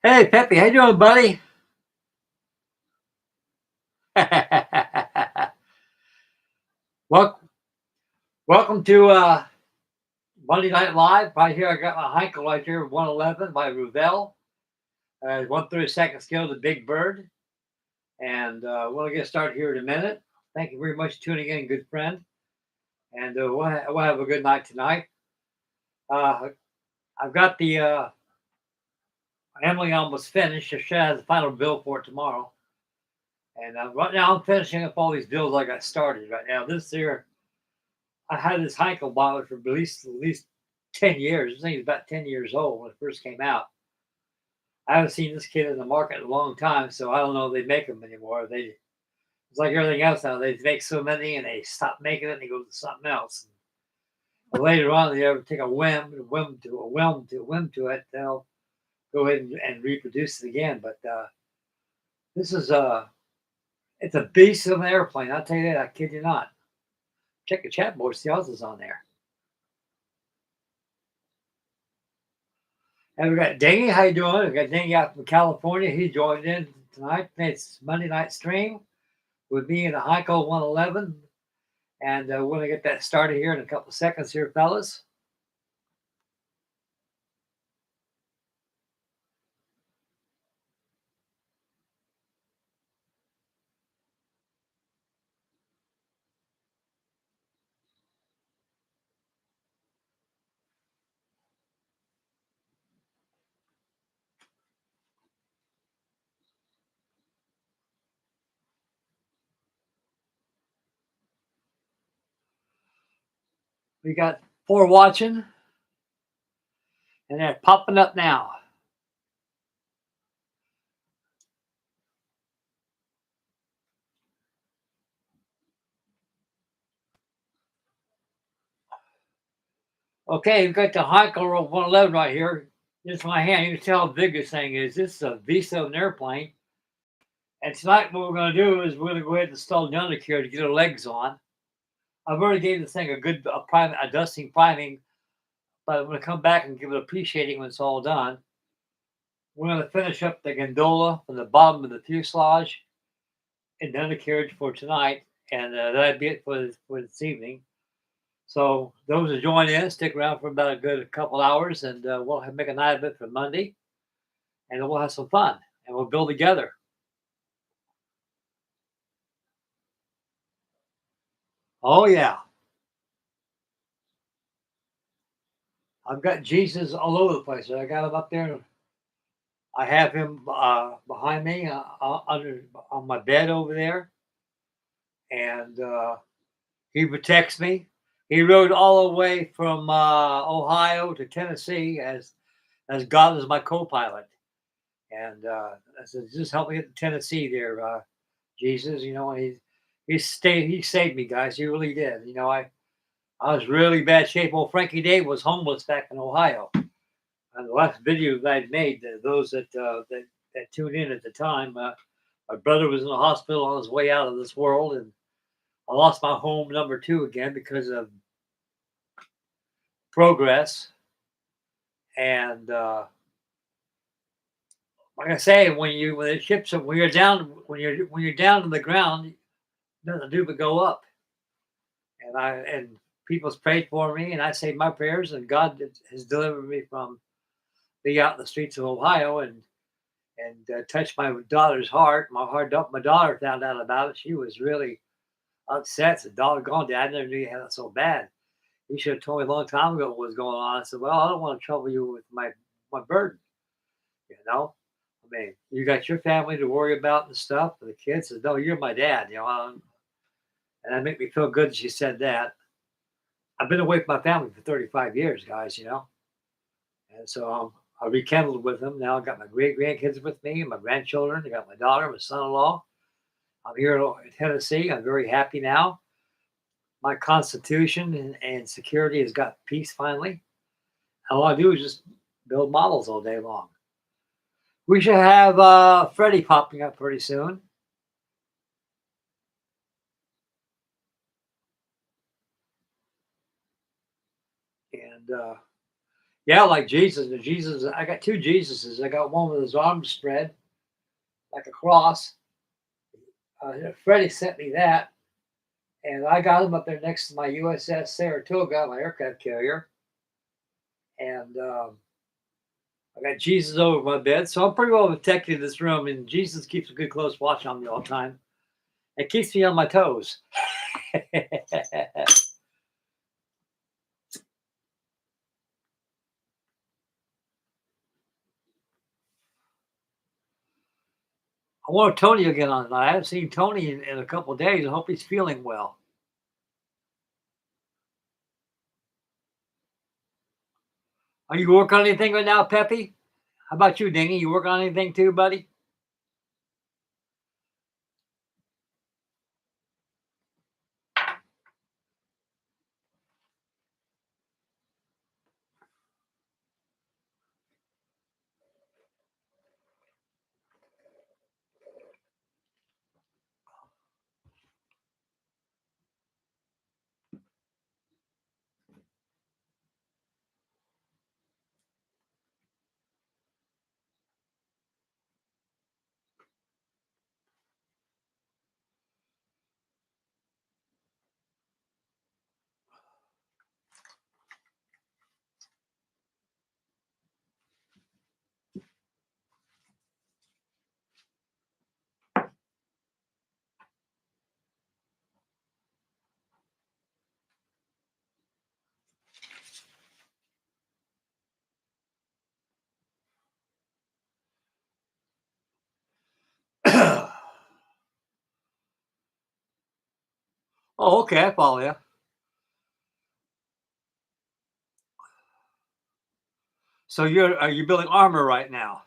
Hey, Peppy, how you doing, buddy? Well, welcome to Monday Night Live. Right here, I got my Heinkel right here, 111 by Revell. 132nd scale, the Big Bird. And we'll get started here in a minute. Thank you very much for tuning in, good friend. And we'll have a good night tonight. Uh, I've got the Emily almost finished. She has the final bill for it tomorrow. And right now, I'm finishing up all these bills I got started right now. This year, I had this Heinkel bottle for at least 10 years. This thing is about 10 years old when it first came out. I haven't seen this kid in the market in a long time, so I don't know if they make them anymore. It's like everything else now. They make so many and they stop making it and they go to something else. And later on, they ever take a whim to it, they'll go ahead and reproduce it again. But this is it's a beast of an airplane. I'll tell you that. I kid you not. Check the chat board. See what else is on there. And we got Danny. How you doing? We got Danny out from California. He joined in tonight. It's Monday night stream with me and the Heinkel 111. And we're going to get that started here in a couple of seconds here, fellas. We got 4 watching, and they're popping up now. Okay, we've got the Heinkel 111 right here. This is my hand. You can tell how big this thing is. This is a beast of an airplane. And tonight, what we're going to do is we're going to go ahead and install the undercarriage to get our legs on. I've already gave this thing a dusting priming, but I'm going to come back and give it appreciating when it's all done. We're going to finish up the gondola from the bottom of the fuselage and the undercarriage for tonight, and that'll be it for this evening. So those who join in, stick around for about a good couple hours, and we'll make a night of it for Monday, and then we'll have some fun, and we'll build together. Oh yeah, I've got Jesus all over the place. I got him up there. I have him behind me under on my bed over there, and he protects me. He rode all the way from Ohio to Tennessee as God is my co-pilot, and I said, just help me get to Tennessee there, Jesus. You know, he saved me, guys. He really did. You know, I was really bad shape. Old Fraankie Day was homeless back in Ohio. And the last video that I'd made, those that tuned in at the time, my brother was in the hospital on his way out of this world, and I lost my home number 2 again because of progress. And like I say, when it ships, when you're down to the ground, nothing to do but go up. And people's prayed for me, and I say my prayers, and God has delivered me from being out in the streets of Ohio and touched my daughter's heart. My daughter found out about it. She was really upset. Said, "Doggone, Dad, I never knew you had it so bad. You should have told me a long time ago what was going on." I said, "Well, I don't want to trouble you with my burden. You know, I mean, you got your family to worry about and stuff. And the kids said, no, you're my dad. You know, and that made me feel good that she said that. I've been away from my family for 35 years, guys. You know, and so I rekindled with them. Now I got my great grandkids with me, and my grandchildren. I got my daughter, my son-in-law. I'm here in Tennessee. I'm very happy now. My constitution and security has got peace finally. All I do is just build models all day long. We should have Freddie popping up pretty soon. And Yeah, like Jesus. The Jesus, I got two Jesuses. I got one with his arms spread like a cross. Freddie sent me that, and I got him up there next to my USS Saratoga, my aircraft carrier. And I got Jesus over my bed, so I'm pretty well protected in this room. And Jesus keeps a good close watch on me all the time. It keeps me on my toes. I want Tony again on tonight. I haven't seen Tony in a couple of days. I hope he's feeling well. Are you working on anything right now, Peppy? How about you, Dingy? You working on anything too, buddy? Oh, okay, I follow you. So are you building armor right now?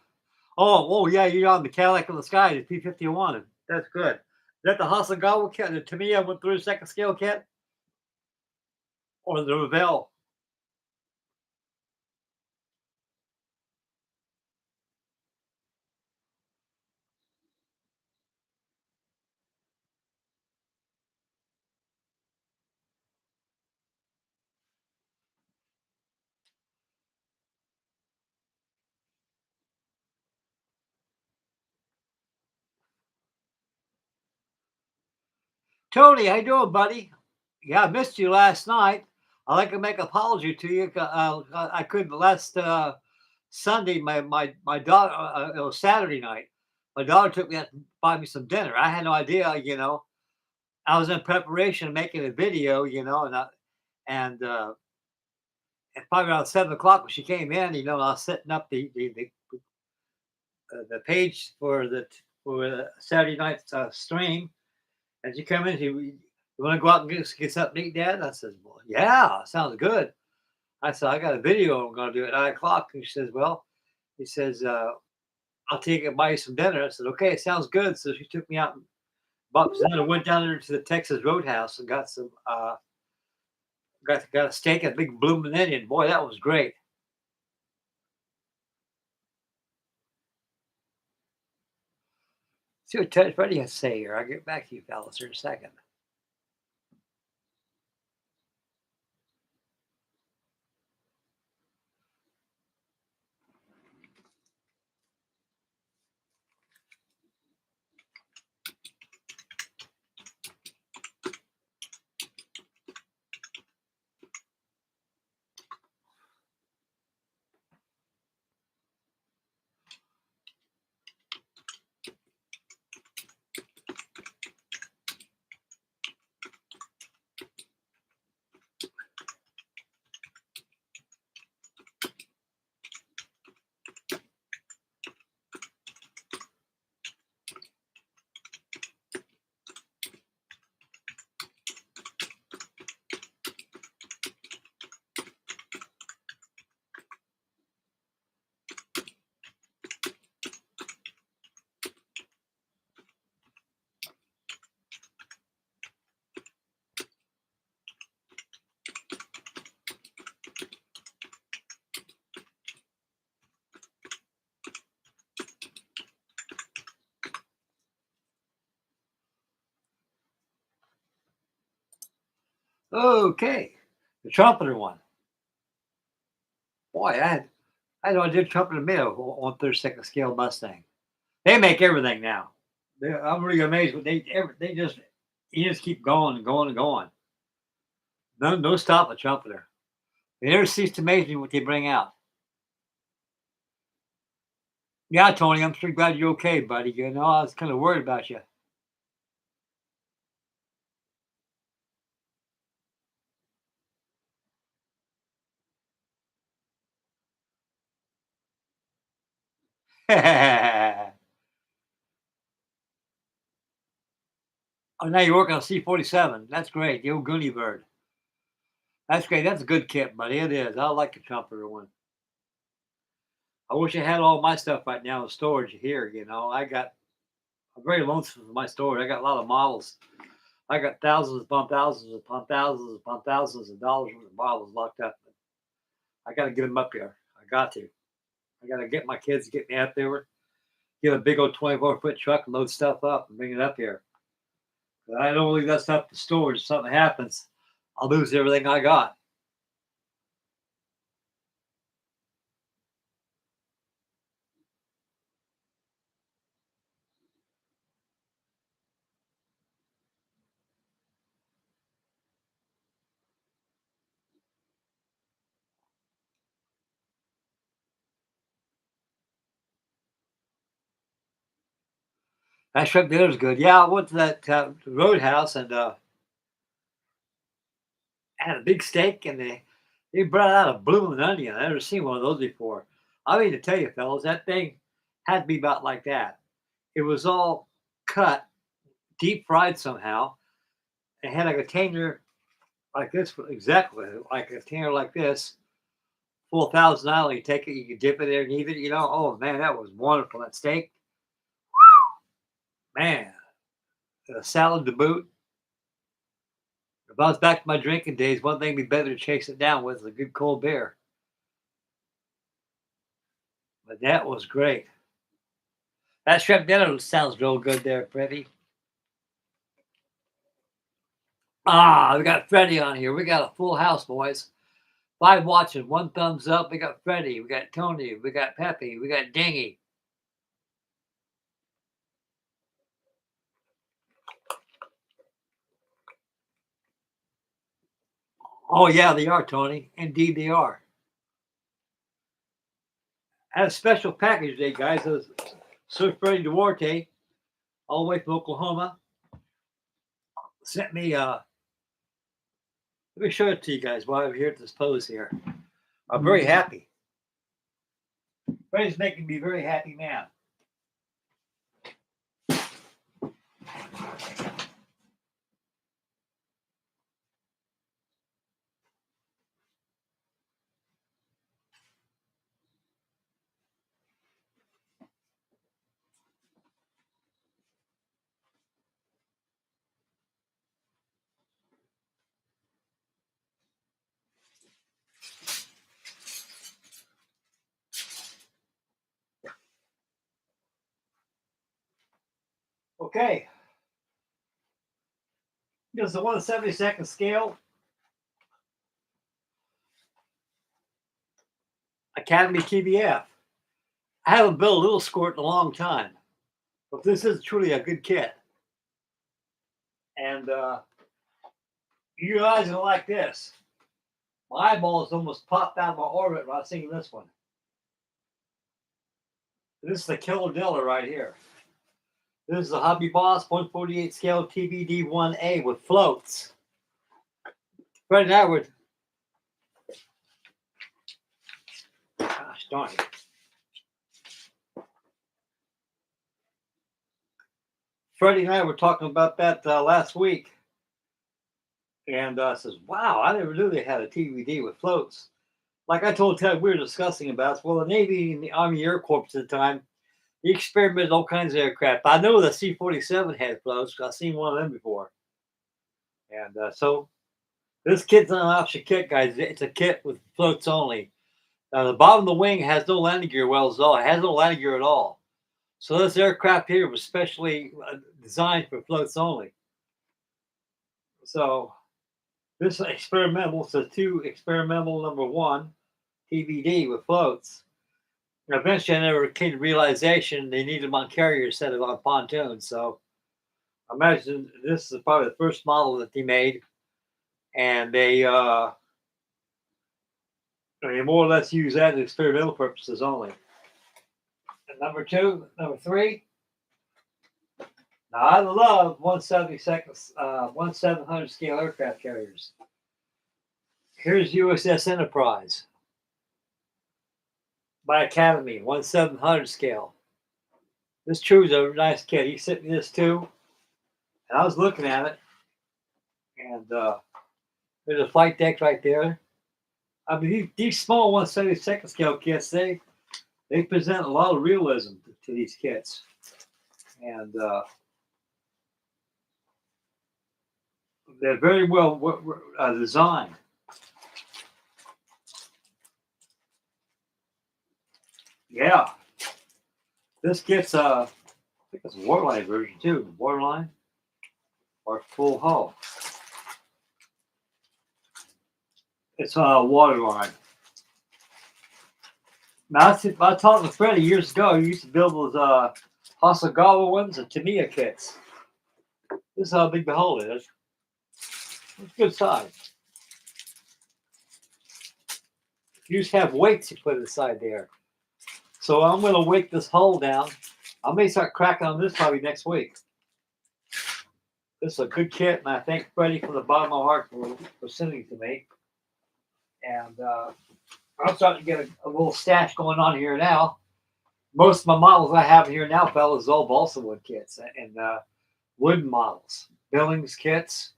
Oh, yeah, you're on the Cadillac of the Sky, the P-51. That's good. Is that the Hasagawa kit, the Tamiya went through second scale kit, or the Revell? Tony, how you doing, buddy? Yeah, I missed you last night. I'd like to make an apology to you. I couldn't last Sunday. My daughter. It was Saturday night. My daughter took me out to buy me some dinner. I had no idea. I was in preparation of making a video. And probably around 7 o'clock when she came in. I was setting up the page for the Saturday night stream. And she come in, you want to go out and get something to eat, Dad? I says, well, yeah, sounds good. I said, I got a video I'm going to do at 9 o'clock. And she says, well, he says, I'll take you and buy you some dinner. I said, okay, sounds good. So she took me out and bought some dinner, went down there to the Texas Roadhouse and got got a steak and a big blooming onion. Boy, that was great. See what Ted Freddie has to say here. I'll get back to you fellas here in a second. Okay. The trumpeter one. Boy, I know I did trumpeter mill on 32nd scale Mustang. They make everything now. I'm really amazed what they just you just keep going and going and going. No stop a trumpeter. They never cease to amaze me what they bring out. Yeah, Tony, I'm sure glad you're okay, buddy. You know, I was kind of worried about you. Oh, now you're working on C-47. That's great. The old Goonie bird. That's great. That's a good kit, buddy. It is. I like the trumpeter one. I wish I had all my stuff right now in storage here. You know, I'm very lonesome for my storage. I got a lot of models. I got thousands upon thousands upon thousands upon thousands of dollars worth of models locked up. I got to get them up here. I got to. I got to get my kids to get me out there, get a big old 24-foot truck and load stuff up and bring it up here. But I don't leave that stuff in storage. If something happens, I'll lose everything I got. That shrimp dinner's good. Yeah, I went to that roadhouse and had a big steak, and they brought out a blooming onion. I never seen one of those before. I mean to tell you, fellas, that thing had to be about like that. It was all cut, deep fried somehow. It had a container like this, exactly like a container like this, full $1,000. You take it, you can dip it there and eat it. You know, oh man, that was wonderful. That steak, man, a salad to boot. If I was back to my drinking days, one thing would be better to chase it down with is a good cold beer. But that was great. That shrimp dinner sounds real good there, Freddie. Ah, we got Freddie on here. We got a full house, boys. 5 watching, 1 thumbs up. We got Freddie, we got Tony, we got Peppy, we got Dingy. Oh yeah, they are, Tony. Indeed, they are. I had a special package today, guys. It was Sir Freddie Duarte, all the way from Oklahoma, sent me. Let me show it to you guys while I'm here at this pose here. I'm very happy. Freddie's making me a very happy man. Okay, here's the 1/72nd scale Academy TBF. I haven't built a little squirt in a long time, but this is truly a good kit. And you guys are gonna like this. My eyeballs almost popped out of my orbit when I was seeing this one. This is the Killer Dilla right here. This is the Hobby Boss 148 scale TBD1A with floats. Right now we're, gosh darn it. Freddie and I were talking about that last week, and says, "Wow, I never knew they had a TBD with floats." Like I told Ted, we were discussing about. Well, the Navy and the Army Air Corps at the time, he experimented all kinds of aircraft. I know the C-47 had floats because I've seen one of them before, and so this kit's not an option kit, guys. It's a kit with floats only. The bottom of the wing has no landing gear wells at all. It has no landing gear at all. So this aircraft here was specially designed for floats only. So this experimental, so 2 experimental number 1, TBD with floats. And eventually, I never came to realization they needed them on carriers instead of on pontoons. So I imagine this is probably the first model that they made, and they more or less use that in experimental purposes only. And number three. Now I love 1/700 scale aircraft carriers. Here's USS Enterprise by Academy, 1/700 scale. This True's a nice kid. He sent me this too, and I was looking at it, and there's a flight deck right there. I mean, these small 1/72 scale kits, they present a lot of realism to these kits, and they're very well designed. Yeah, this gets I think it's a waterline version too. Waterline or full hull. It's a waterline. Now I talked to Freddie years ago. He used to build those Hasagawa ones and Tamiya kits. This is how big the hull is. It's good size. You just have weights you put inside there. So I'm going to weight this hull down. I may start cracking on this probably next week. This is a good kit, and I thank Freddie from the bottom of my heart for sending it to me. And I'm starting to get a little stash going on here now. Most of my models I have here now, fellas, is all balsa wood kits and wooden models, Billings kits,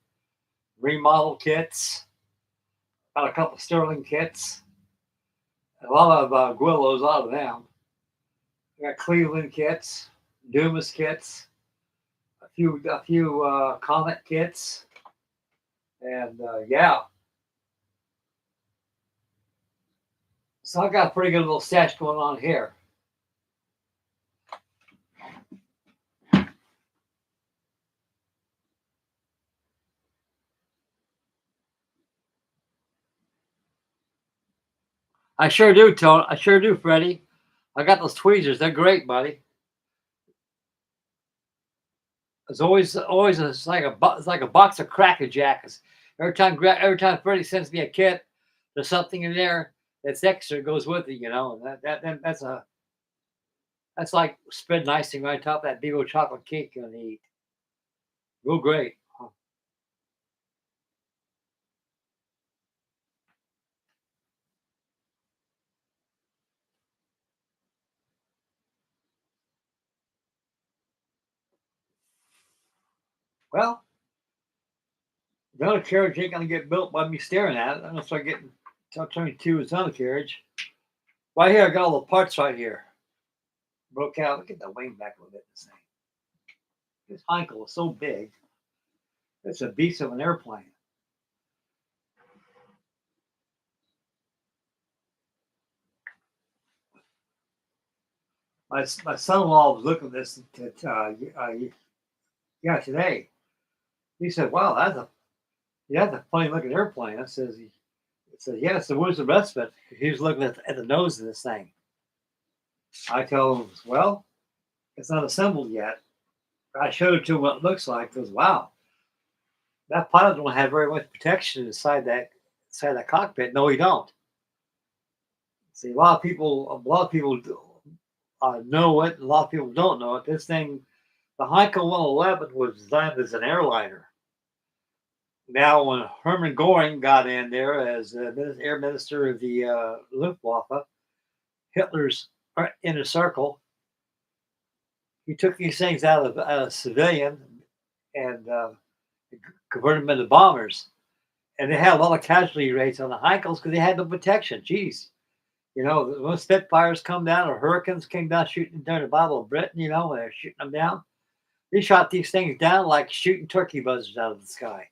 remodel kits, got a couple Sterling kits, a lot of Guillos, a lot of them. I got Cleveland kits, Dumas kits, a few Comet kits, and yeah. So I got a pretty good little stash going on here. I sure do, Tony. I sure do, Freddie. I got those tweezers. They're great, buddy. It's always it's like a box of Cracker Jacks. Every time Freddie sends me a kit, there's something in there that's extra goes with it, you know. And that's like spreading icing right on top of that big old chocolate cake you're gonna eat. Real great. Well, the other carriage ain't gonna get built by me staring at it. I'm gonna start turning to its other carriage. Right here, I got all the parts right here. Broke out. Look at the wing back a little bit. This thing. This Heinkel is so big. It's a beast of an airplane. My son-in-law was looking at this today. He said, "Wow, that's a funny looking airplane." I says, "Yeah, so where's the rest of it?" He was looking at the nose of this thing. I tell him, "Well, it's not assembled yet." I showed it to him what it looks like. He goes, "Wow, that pilot don't have very much protection inside that cockpit." No, he don't. See, a lot of people know it. A lot of people don't know it. This thing, the Heinkel 111, was designed as an airliner. Now, when Hermann Goring got in there as air minister of the Luftwaffe, Hitler's inner circle, he took these things out of civilian and converted them into bombers. And they had a lot of casualty rates on the Heinkels because they had no protection. Jeez. You know, when Spitfires come down or Hurricanes came down shooting during the Battle of Britain, you know, when they're shooting them down, they shot these things down like shooting turkey buzzards out of the sky.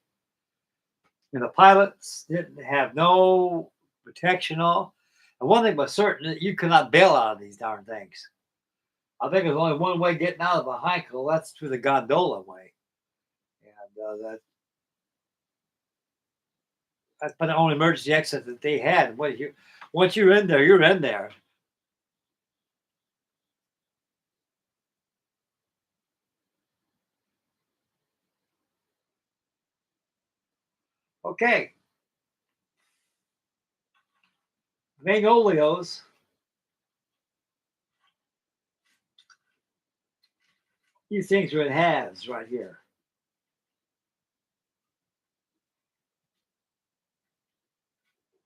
And the pilots didn't have no protection on. And one thing was certain, you could not bail out of these darn things. I think there's only one way getting out of a Heinkel, that's through the gondola way. And that's been the only emergency exit that they had. Once you're in there, you're in there. Okay. Magnolios. These things are in halves right here.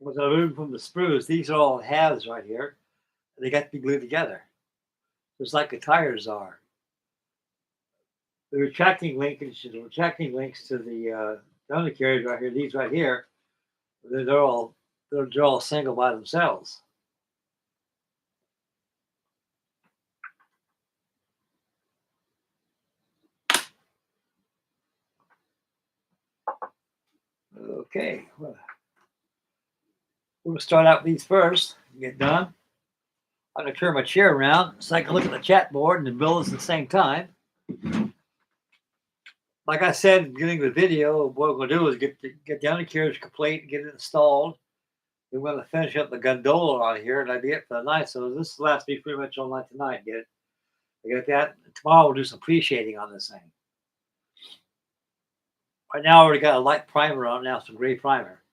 With the room from the spruce, these are all in halves right here. They got to be glued together, just like the tires are. The retracting links to the undercarriage right here. These right here, they're all single by themselves. Okay, well, we'll start out with these first. Get done. I'm gonna turn my chair around so I can look at the chat board and the bills at the same time. Like I said at the beginning of the video, what we're gonna do is get the undercarriage complete and get it installed. We're gonna finish up the gondola on here, and that'd be it for the night. So this will last me pretty much all night tonight. Get that. Tomorrow we'll do some pre-shading on this thing. Right now I already got a light primer on now, some gray primer.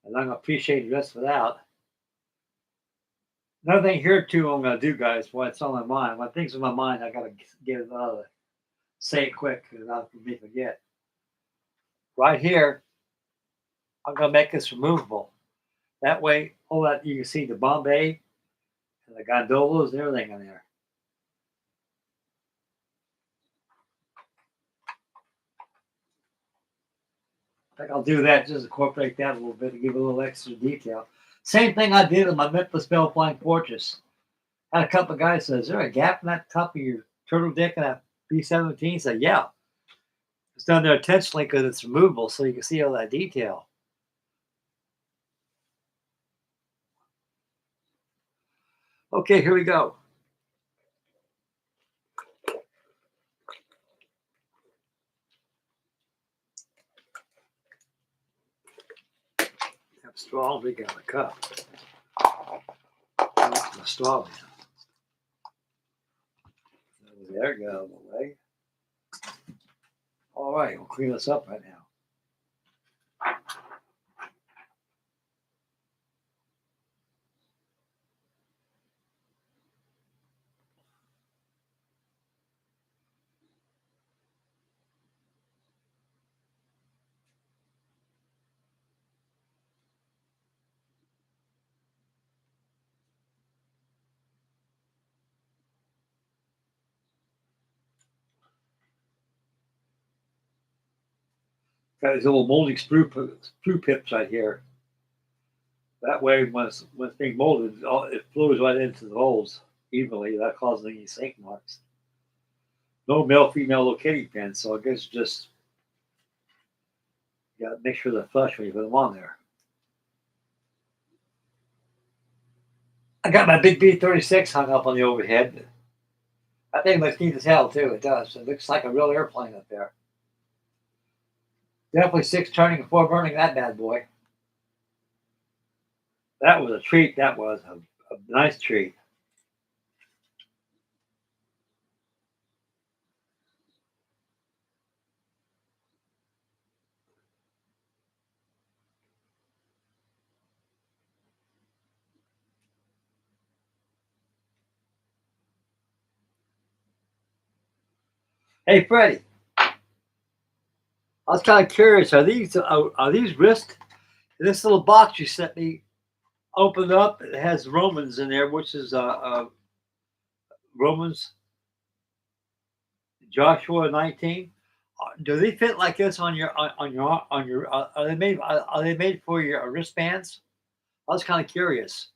And I'm gonna pre-shade the rest without. Another thing here too I'm gonna do, guys, while it's on my mind. When things on my mind, I gotta get it out of say it quick because I'll forget. Right here, I'm gonna make this removable. That way, all that you can see the Bombay and the gondolas and everything in there. I think I'll do that, just incorporate that a little bit to give a little extra detail. Same thing I did in my Memphis Belle Flying Fortress. Had a couple of guys say, "Is there a gap in that top of your turtle deck in that B-17?" Said, "Yeah." It's done there intentionally because it's removable, so you can see all that detail. Okay, here we go. Have straw, we got a cup. The straw. There we go. Away. All right, we'll clean this up right now. Got these little molding sprue pips right here. That way, when it's being molded, it flows right into the holes evenly. That causes any sink marks. No male female locating pins, so I guess just you got to make sure they're flush when you put them on there. I got my big B-36 hung up on the overhead. That thing looks neat as hell too. It does. It looks like a real airplane up there. Definitely 6 turning and 4 burning that bad boy. That was a treat. That was a nice treat. Hey, Freddie. I was kind of curious. Are these wrist? This little box you sent me opened up. It has Romans in there, which is Romans Joshua 19. Do they fit like this on your Are they made for your wristbands? I was kind of curious.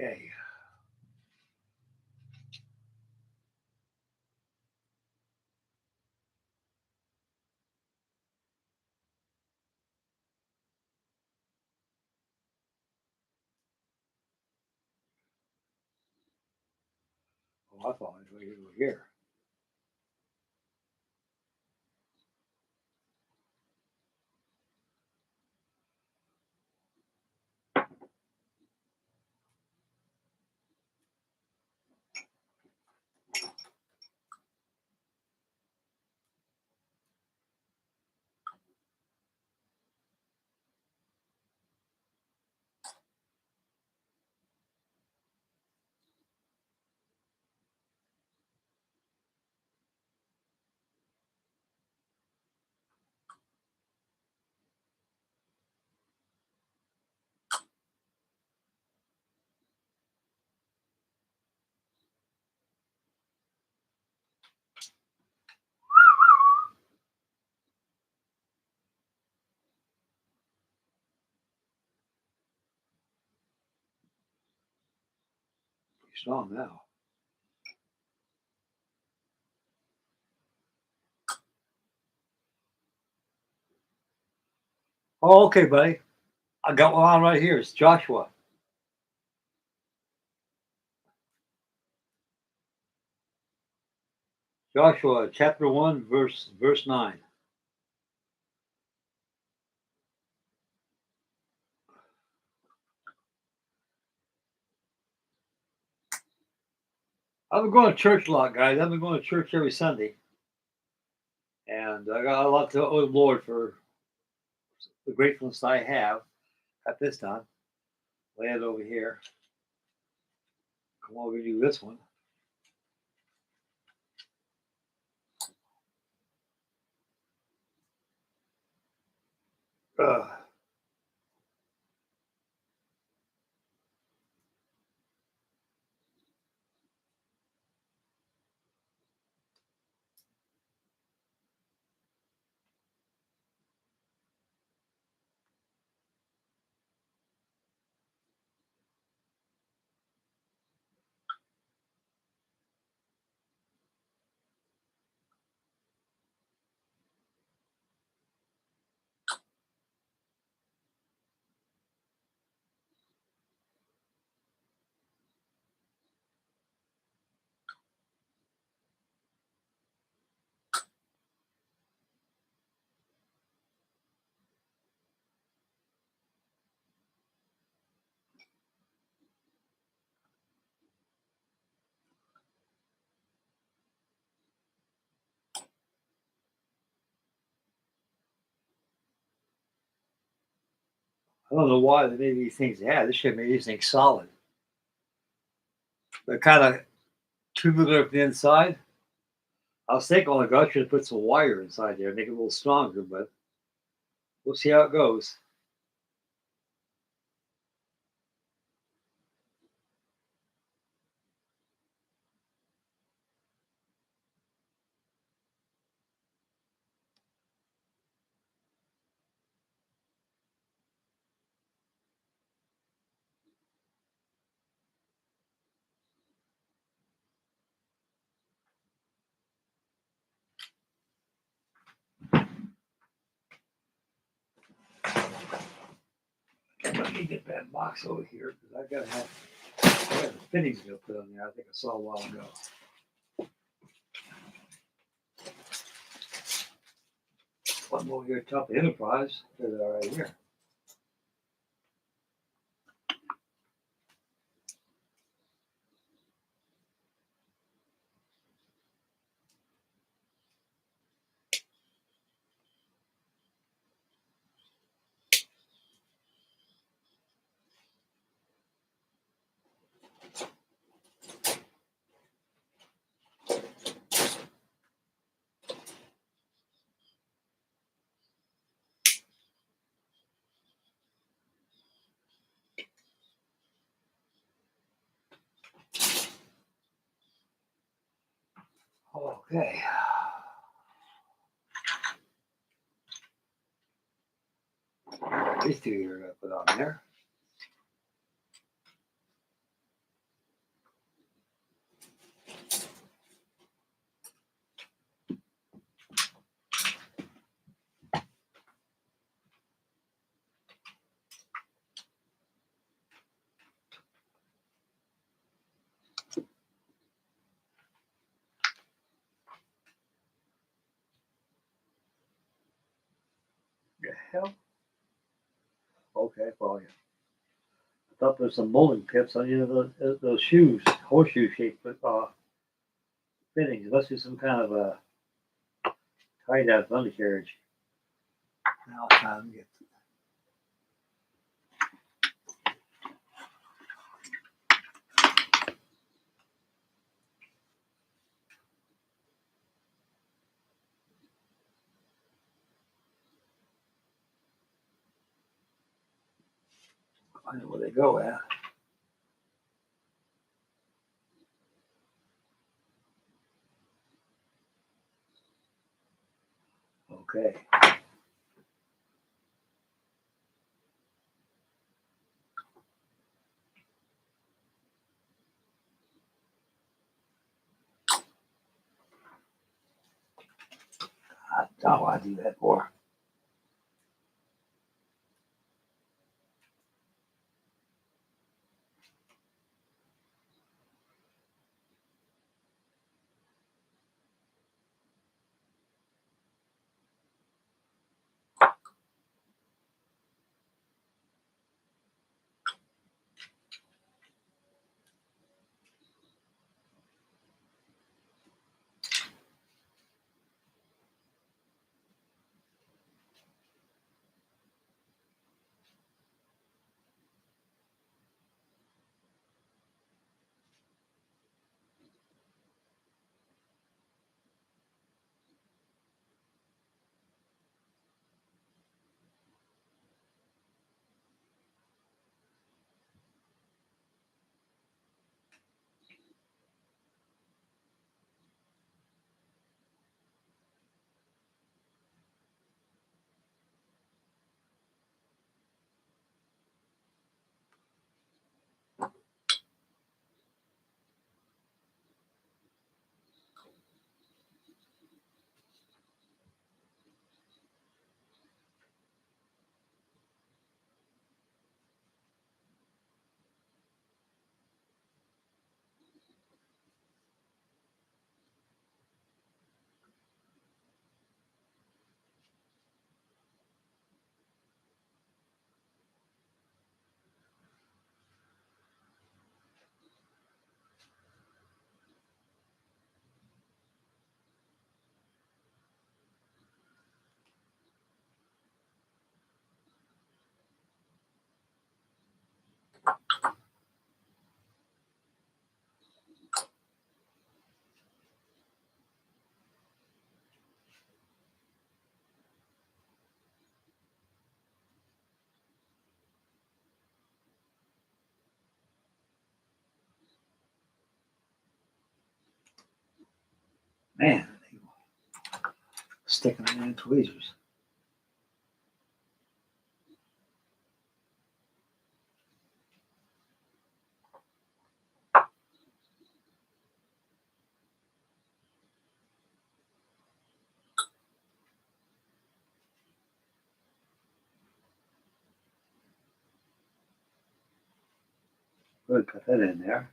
Okay. Oh, I thought it was over here. Pretty strong now. Oh, okay, buddy. I got one on right here. It's Joshua. Joshua, chapter 1, verse 9. I've been going to church a lot, guys. I've been going to church every Sunday. And I got a lot to owe the Lord for the gratefulness I have at this time. Lay it over here. Come over and do this one. Uh, I don't know why they made these things. Yeah, this should make these things solid. They're kind of tubular from the inside. I was thinking, oh my gosh, should put some wire inside there, make it a little stronger, but we'll see how it goes. Let me get that box over here because I got the fittings to put on there. I think I saw a while ago. One over here, top of Enterprise. There they are right here. Okay. These two here I put on there. hell? Okay, well, yeah. I thought there was some molding pips on either of those shoes, horseshoe shaped fittings. It must be some kind of a tight out undercarriage. Now it's time to get. Find out where they go at. Okay. I don't want to do that for. Man, sticking them in tweezers. Good, put that in there.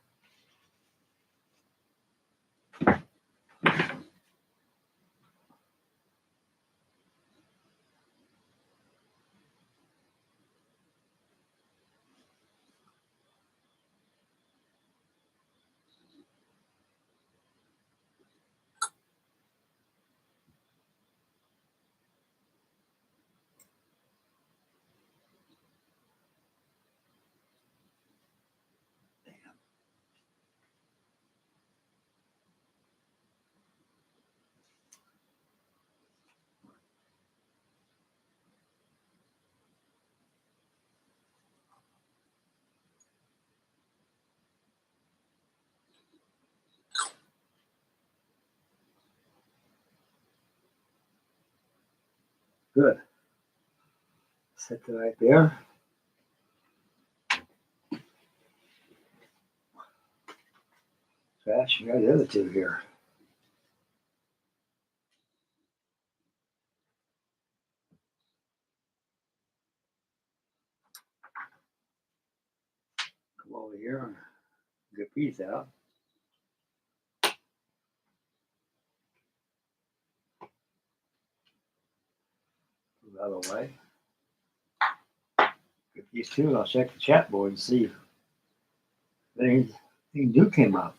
Good. Set that right there. Trash, you got the other two here. Come over here and get these out. Move out of the way. these two. I'll check the chat board and see if anything new came up.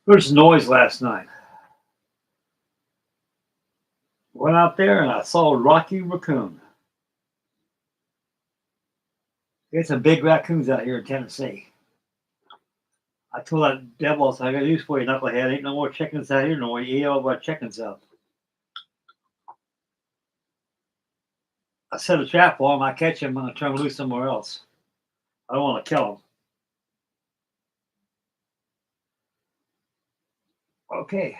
There's noise last night. Went out there and I saw a Rocky Raccoon. There's some big raccoons out here in Tennessee. I told that devil, I got news for you, knucklehead. Ain't no more chickens out here, no more. You eat all our chickens up. I set a trap for him. I catch him. I'm going to turn him loose somewhere else. I don't want to kill him. Okay.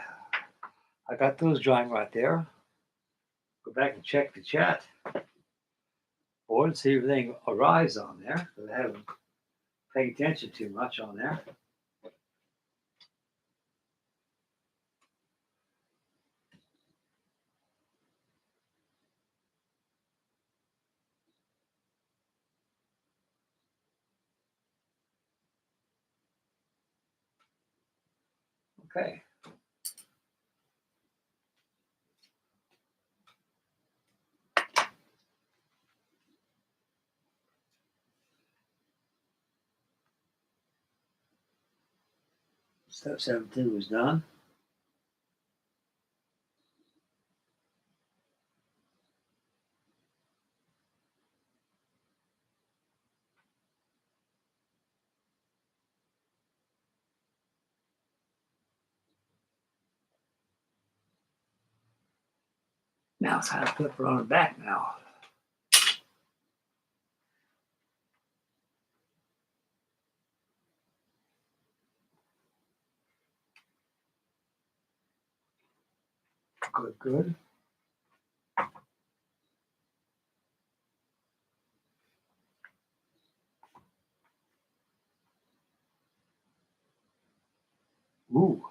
I got those drying right there. Go back and check the chat board and see if anything arrives on there. I haven't paid attention too much on there. Okay. Step 17 was done. Now it's time to flip her on her back now. Good, good. Ooh.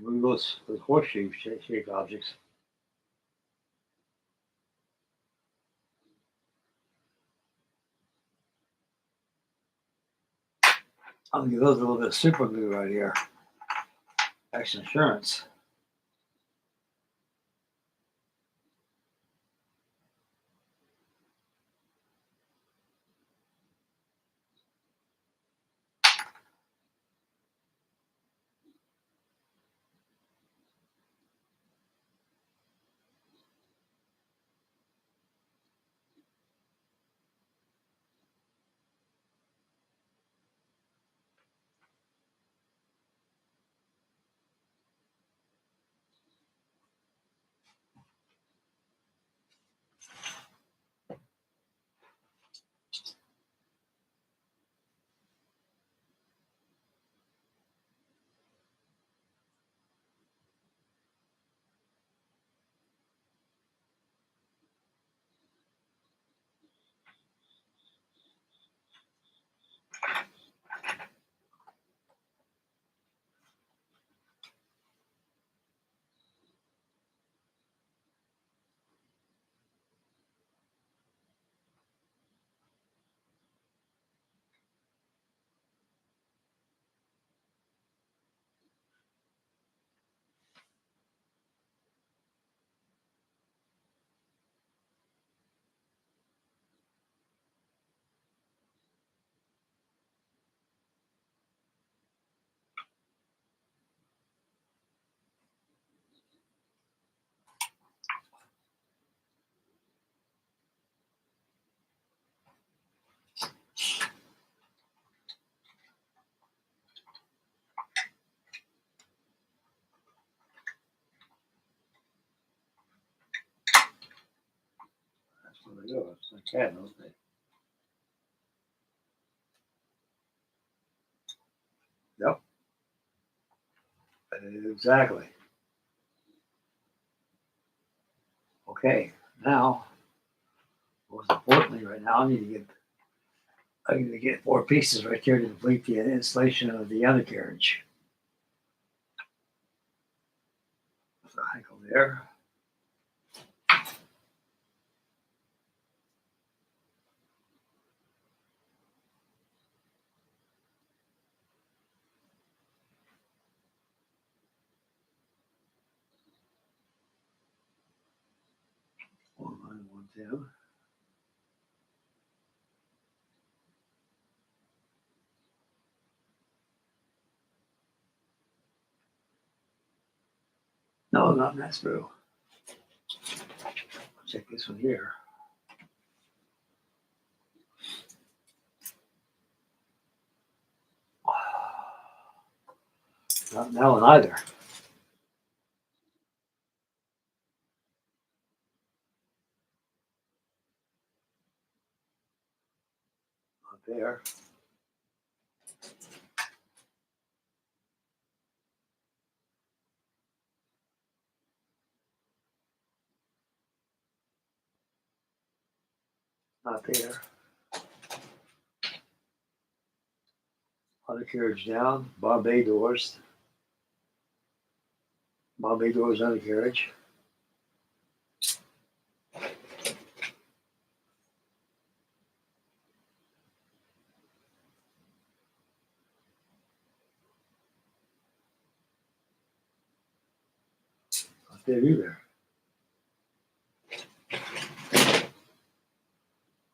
Remove those horseshoe shaped objects. I'll give those a little bit of super glue right here. Extra insurance. That's what they do. It's like cat knows they. Yep. Exactly. Okay. Now, most importantly, right now, I need to get I'm going to get 4 pieces right here to complete the installation of the undercarriage. So Heinkel there. One line, 1, 2. No, not in that screw. Check this one here. Not in that one either. Not there. Not there. Undercarriage down. Bombay doors. Bombay doors undercarriage. Not there either.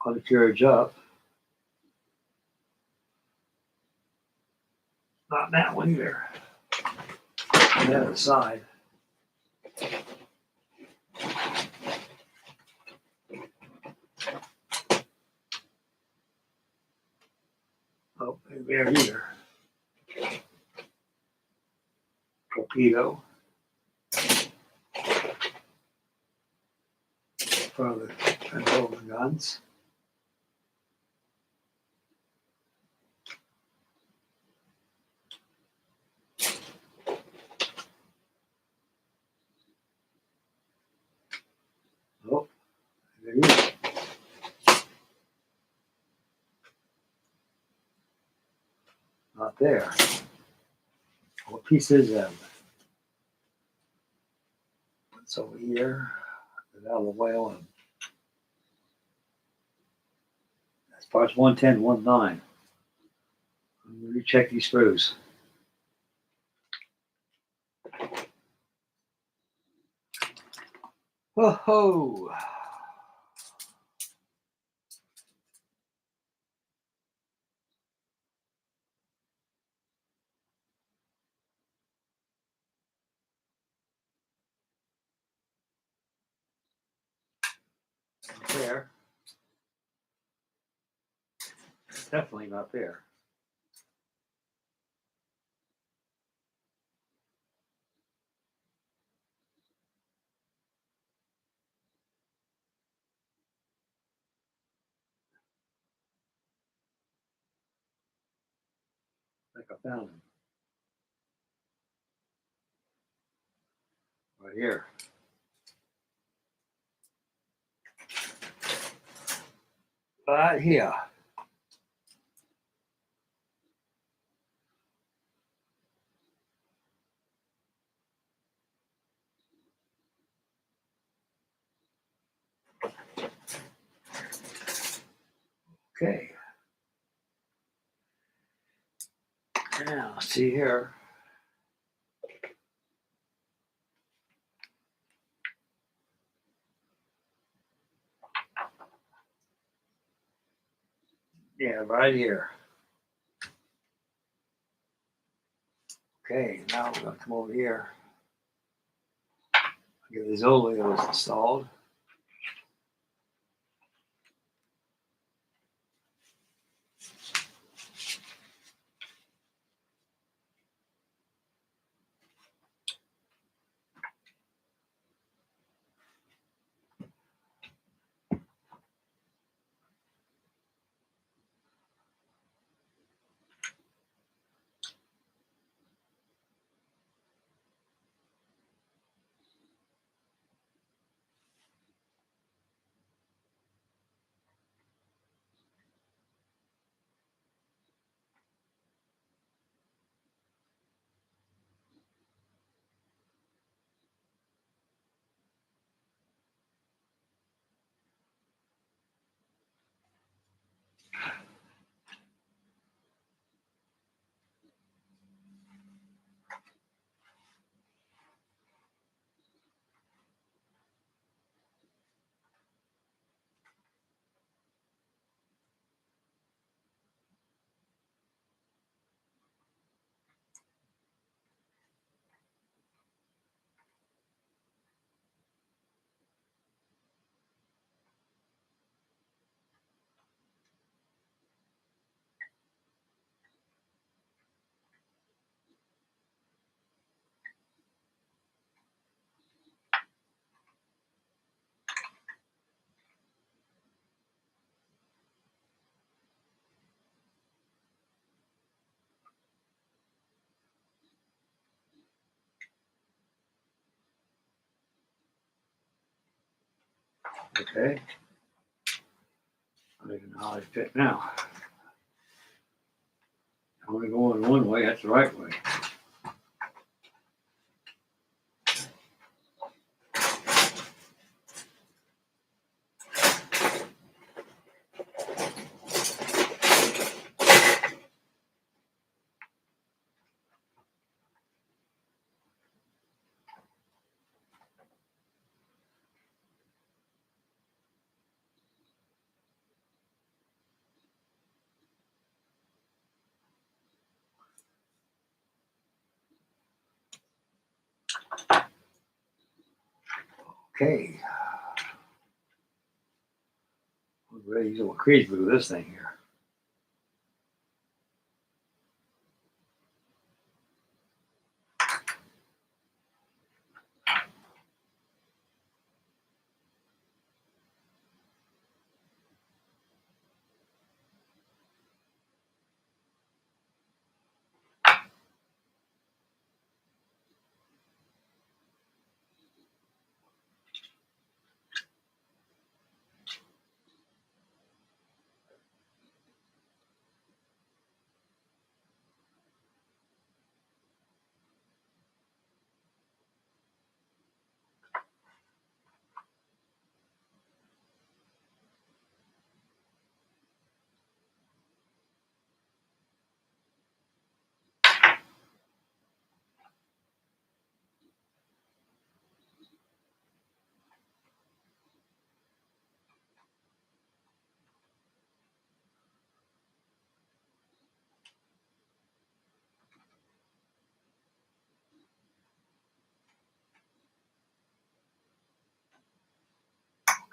Undercarriage up. Not in that one either. On the other side. Oh, and there either. Torpedo. Front of the control of the guns. Oh, there either. Not there. What piece is that? It's over here. Get out of the whale. And that's parts 110, 19. I'm going to recheck these screws. Ho ho! Not there. Definitely not there. I think I found him. Right here. Right here. Okay. Now, see here. Yeah, right here. Okay, now we're going to come over here. Get these oleos installed. Okay. I don't even know how they fit now. Only going one way, that's the right way. Okay. We're ready to use a little crease glue this thing here.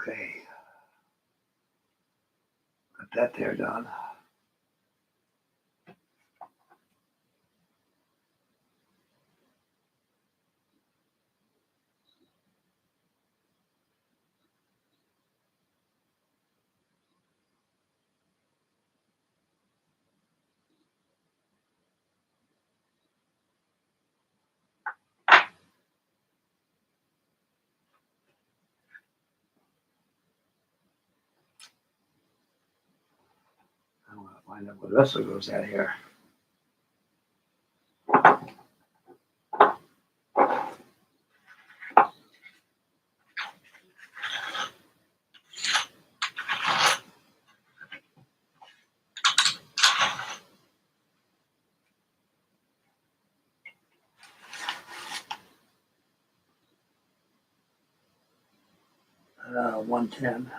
Okay. Got that there done. I want to find out where the rest of it goes at here. Uh, 110.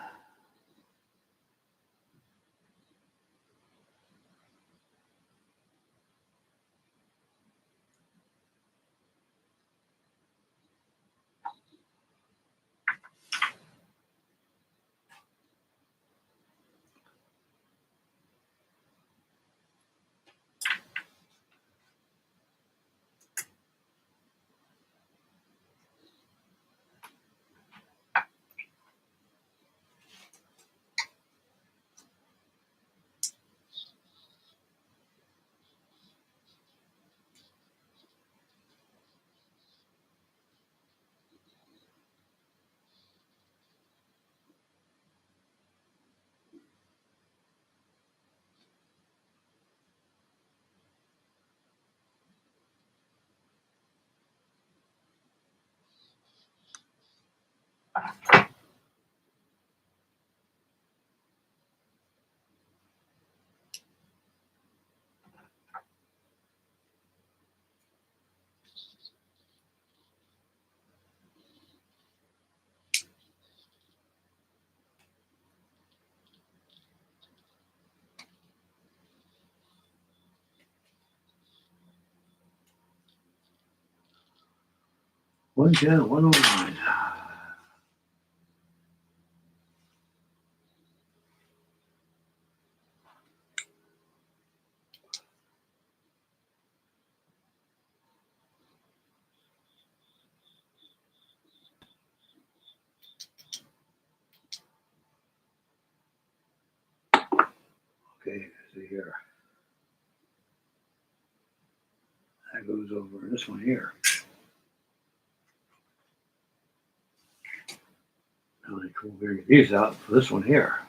One 109. Okay, see here. That goes over this one here. really cool figure these out for this one here.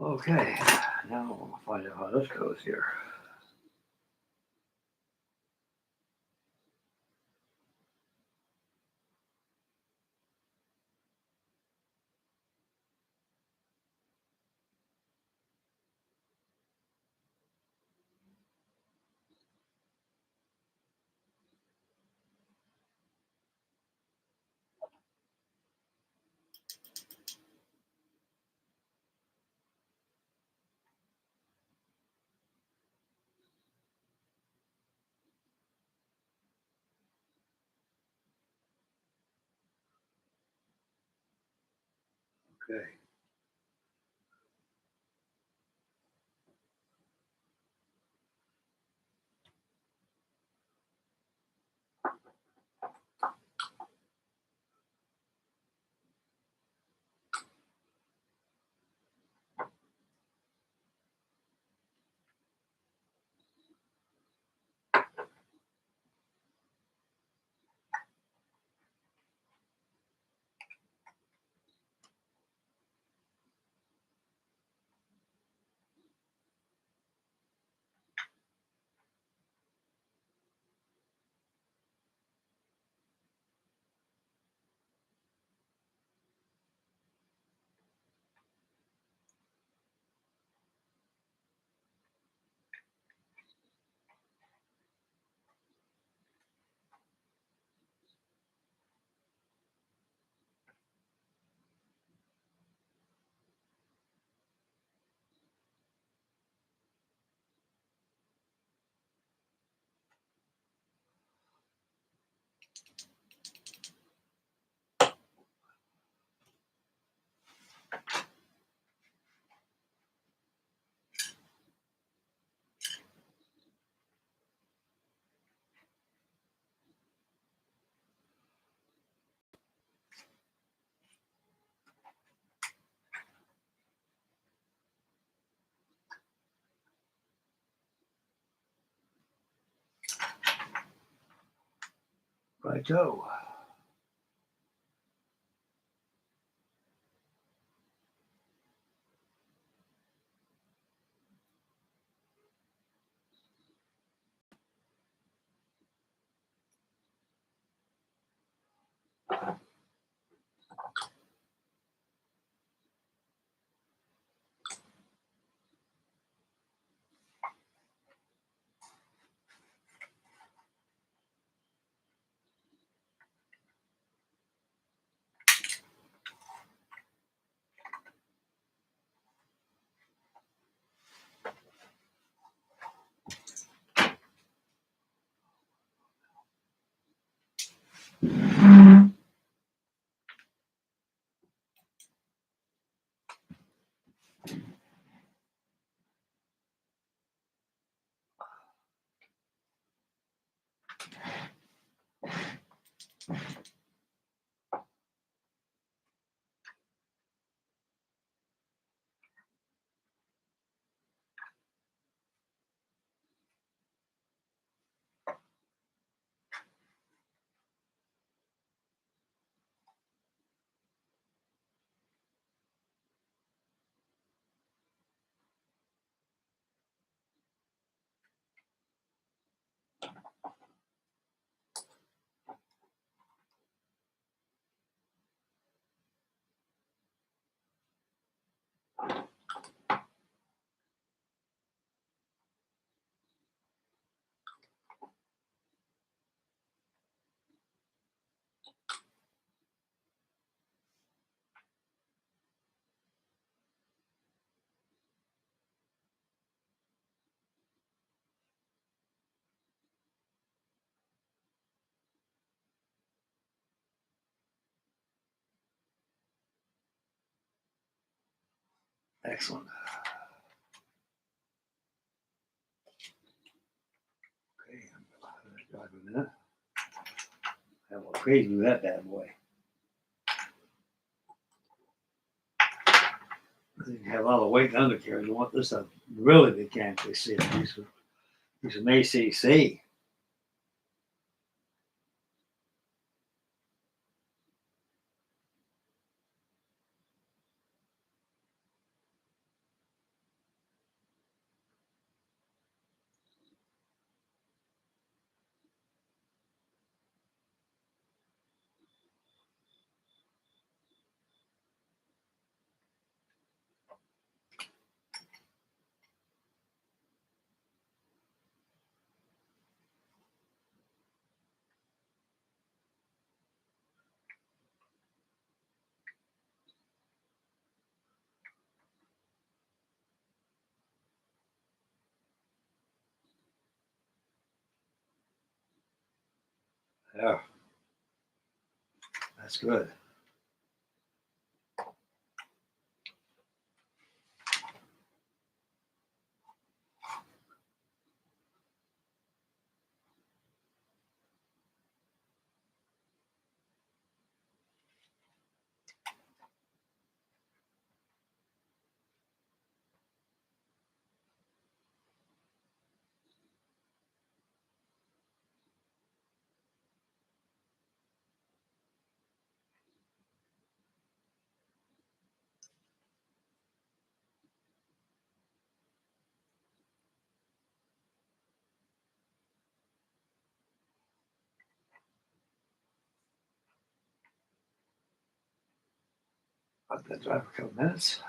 Okay, now we'll find out how this goes here. Okay. Righto. Excellent. Okay, I'm gonna drive a minute. Have a crazy with that bad boy. You have a lot of weight and undercarriage. You want this to really mechanically see it. Use some ACC. Yeah, that's good. I'll drive for a couple minutes.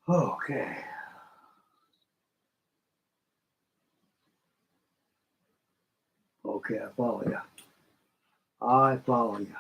Okay. Okay, I follow you. I follow you.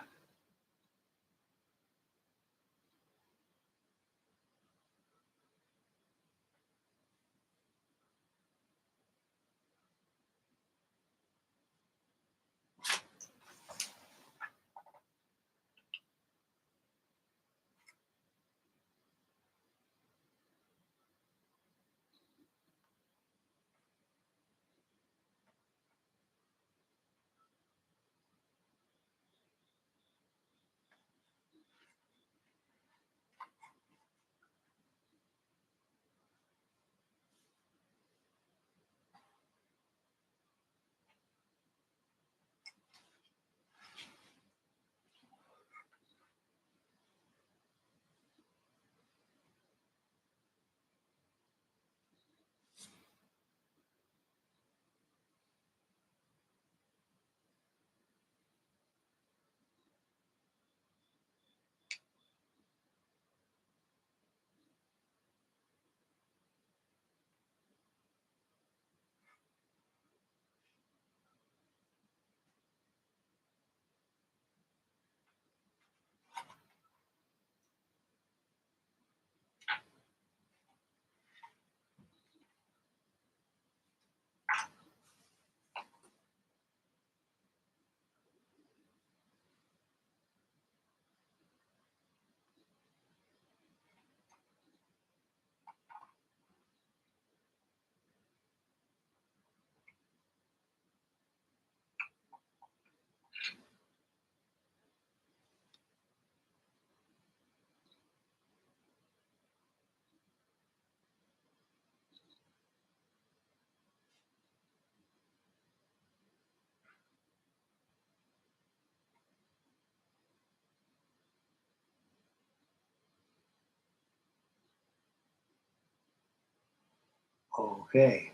Okay,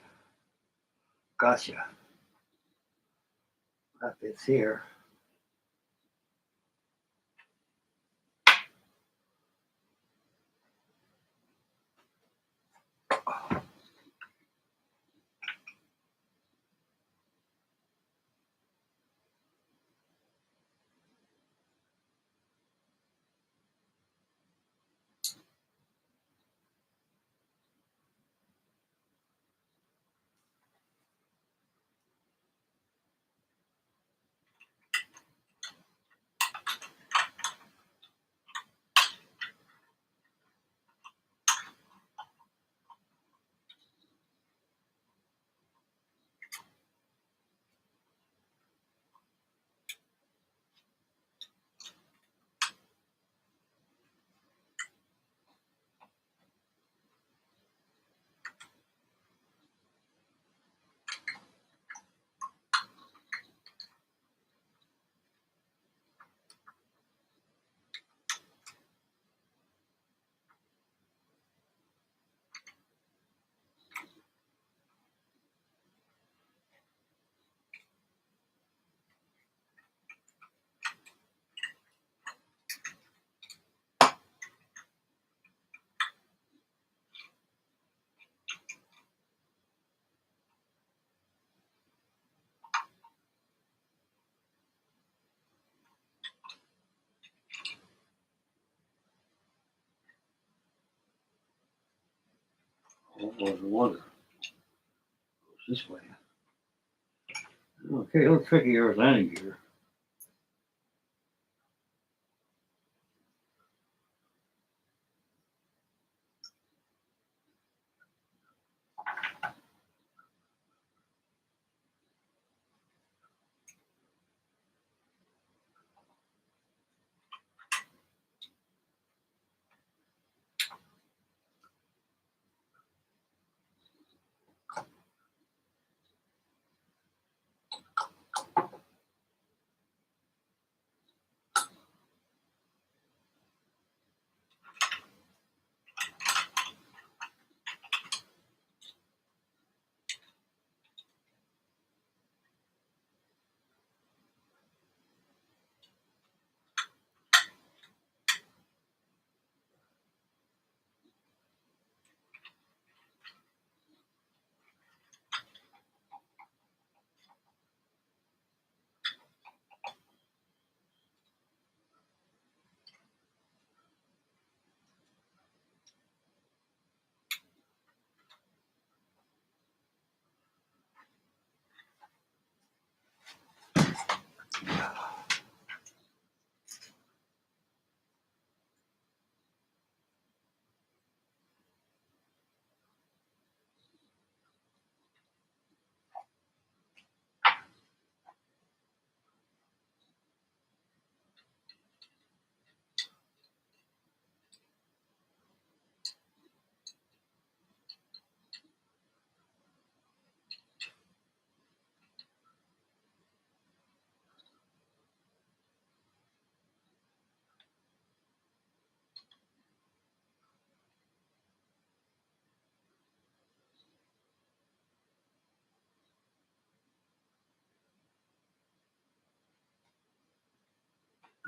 gotcha. That fits here. That wasn't water. This way. Okay, a little trickier with landing gear.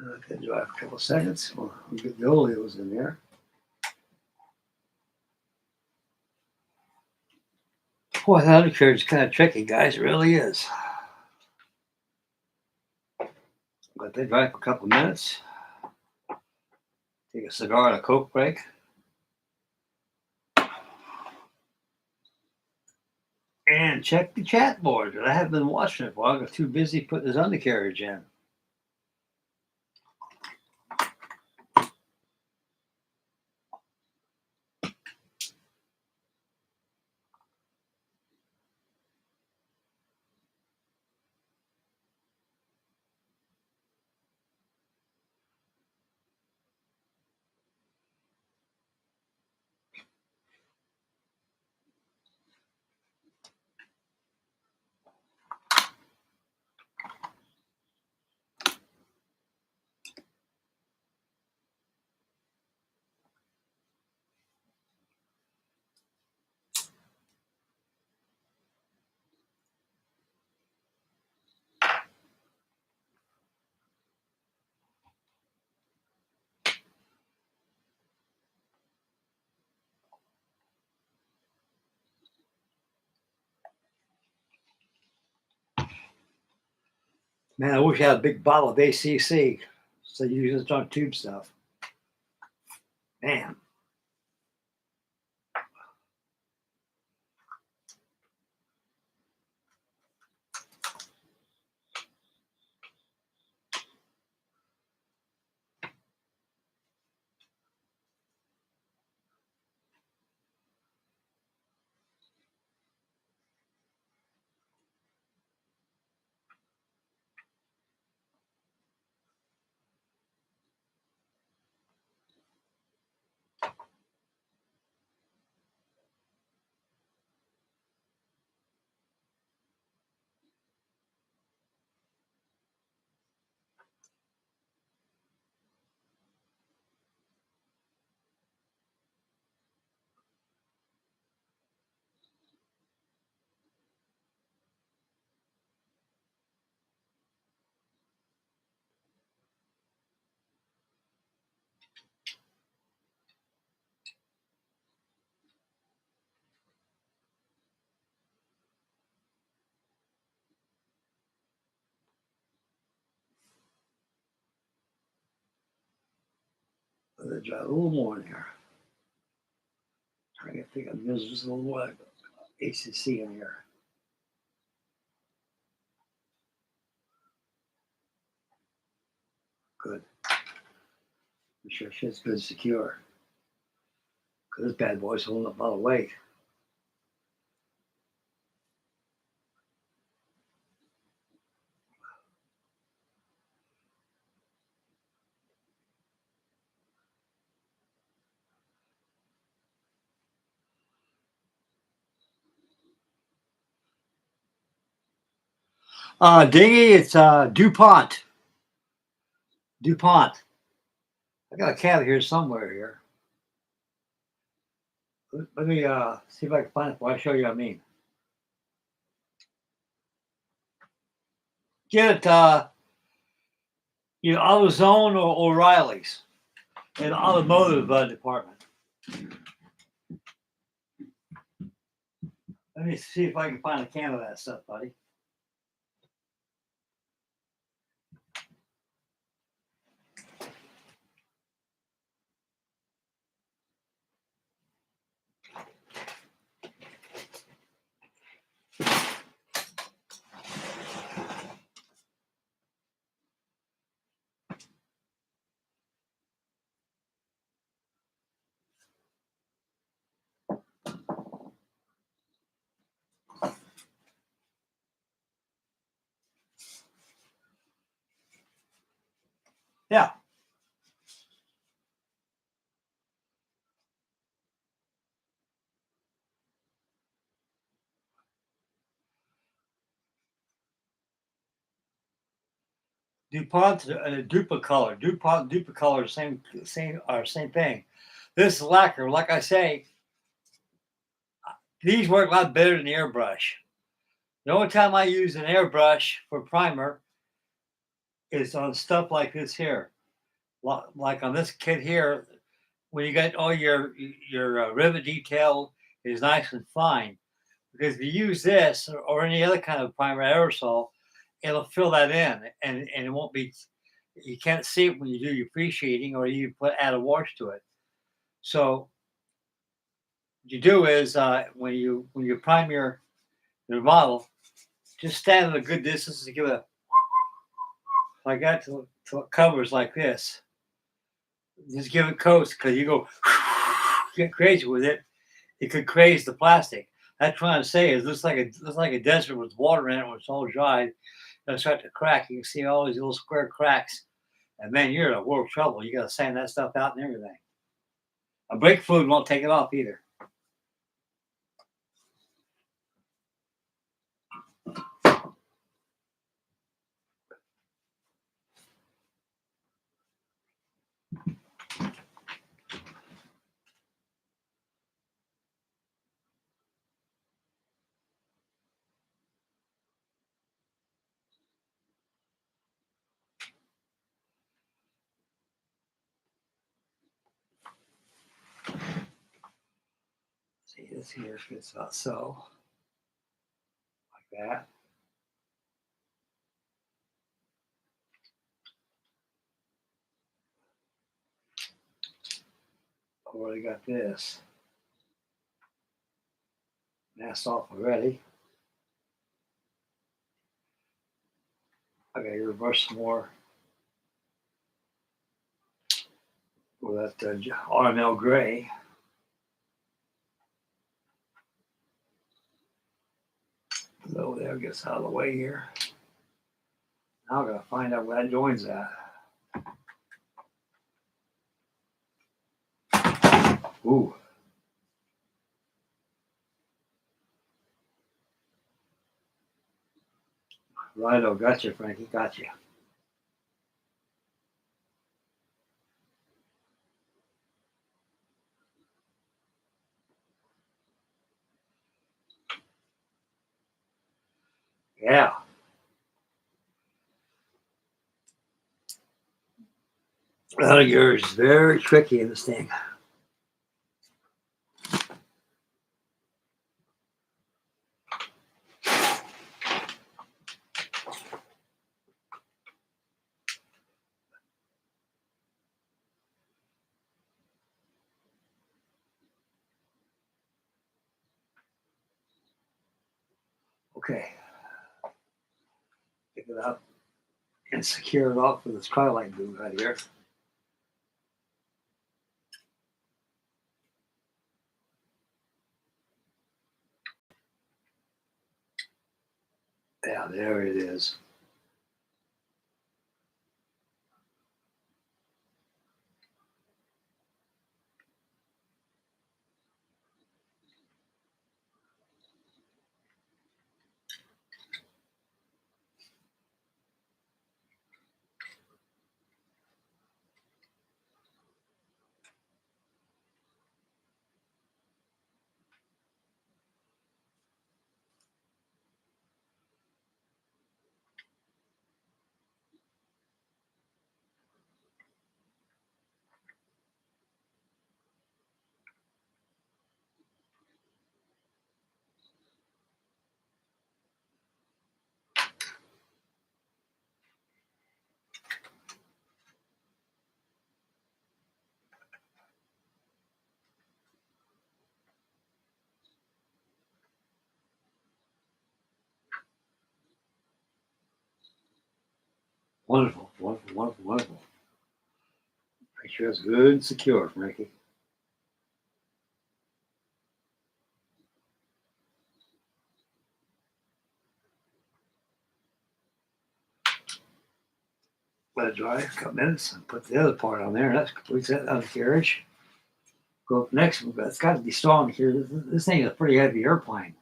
Okay, drive a couple seconds. We'll get the oleos in there. Boy, that undercarriage is kind of tricky, guys. It really is. Let that dry for a couple minutes. Take a cigar and a Coke break. And check the chat board. I haven't been watching it while I got too busy putting this undercarriage in. Man, I wish I had a big bottle of ACC so you use it on tube stuff. Man. Let's try a little more in here. Trying to think of just a little more ACC in here. Good. Make sure shit's good and secure. Because this bad boy's holding up a lot of weight. Dingy, it's DuPont. DuPont. I got a can here somewhere here. Let me see if I can find it before I show you what I mean. Get it either AutoZone or O'Reilly's in the automotive department. Let me see if I can find a can of that stuff, buddy. Yeah. DuPont Duplicolor. DuPont Duplicolor, same thing. This lacquer, like I say, these work a lot better than the airbrush. The only time I use an airbrush for primer is on stuff like this here. Like on this kit here, when you get all your rivet detail is nice and fine. Because if you use this or any other kind of primer aerosol, it'll fill that in and it won't be, you can't see it when you do your pre-sheeting or you add a wash to it. So what you do is when you prime your model, just stand at a good distance to give it a, like that till it covers like this. Just give it coats because you go get crazy with it. It could craze the plastic. That's what I'm trying to say is looks like a desert with water in it when it's all dried. It'll start to crack. You can see all these little square cracks. And man, you're in a world of trouble. You got to sand that stuff out and everything. A brake fluid won't take it off either. See, this here fits about so. Like that. already got this masked off already. I gotta reverse some more with that RML gray. So there, gets out of the way here. Now I gotta find out where that joins at. Ooh. Righto, gotcha, Frankie, gotcha. Yeah. That yours is very tricky in this thing. Okay. Pick it up and secure it off with this Krylite glue right here. Yeah, there it is. Wonderful, wonderful, wonderful, wonderful. Make sure it's good and secure, Frankie. Let it dry a couple minutes and put the other part on there. That completes that undercarriage. Go up next. It's got to be strong here. This thing is a pretty heavy airplane.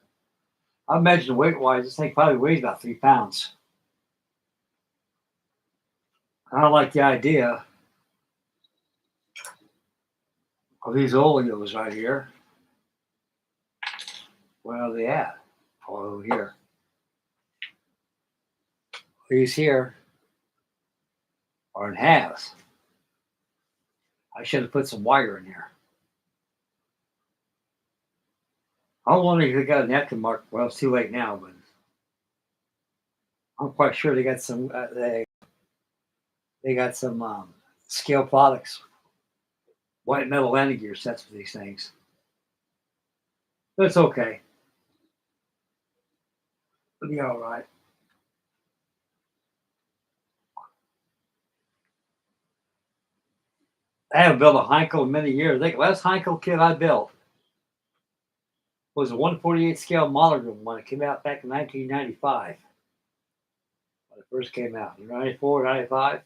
I imagine weight wise, this thing probably weighs about 3 pounds. I don't like the idea of these oleos right here. Where are they at? Oh, over here. These here are in halves. I should have put some wire in there. I wonder if they got a napkin mark. Well, it's too late now, but I'm quite sure they got some. They got some scale products, white metal landing gear sets for these things. But it's okay. It'll be all right. I haven't built a Heinkel in many years. The last Heinkel kit I built was a 1/48 scale monogram one. It came out back in 1995. When it first came out, 94, 95.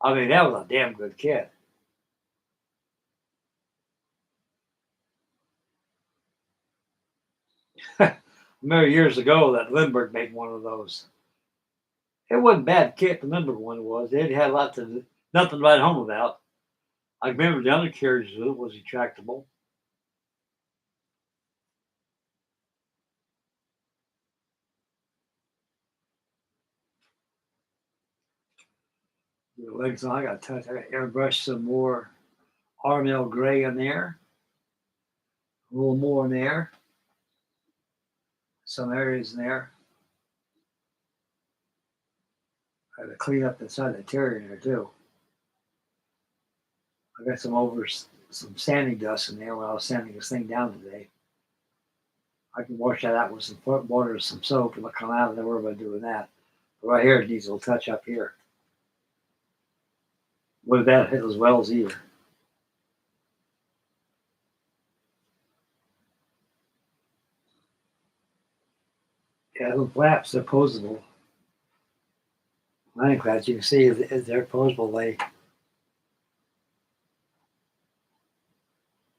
I mean, that was a damn good kit. I remember years ago that Lindbergh made one of those. It wasn't a bad kit. The Lindbergh one was. It had lots of nothing to write home about. I remember the undercarriage was retractable. The legs on, I got to touch. I got to airbrush some more RML gray in there. A little more in there. Some areas in there. I got to clean up inside the interior in there too. I got some some sanding dust in there when I was sanding this thing down today. I can wash that out with some water and some soap, and it'll come out, and then worry about doing that. But right here, it needs a little touch up here. With that hit as well as either. Yeah, the flaps are posable. Ironclads, you can see they're posable. They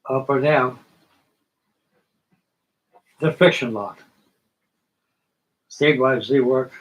up or down. They're friction locked. Stabilizers, they work.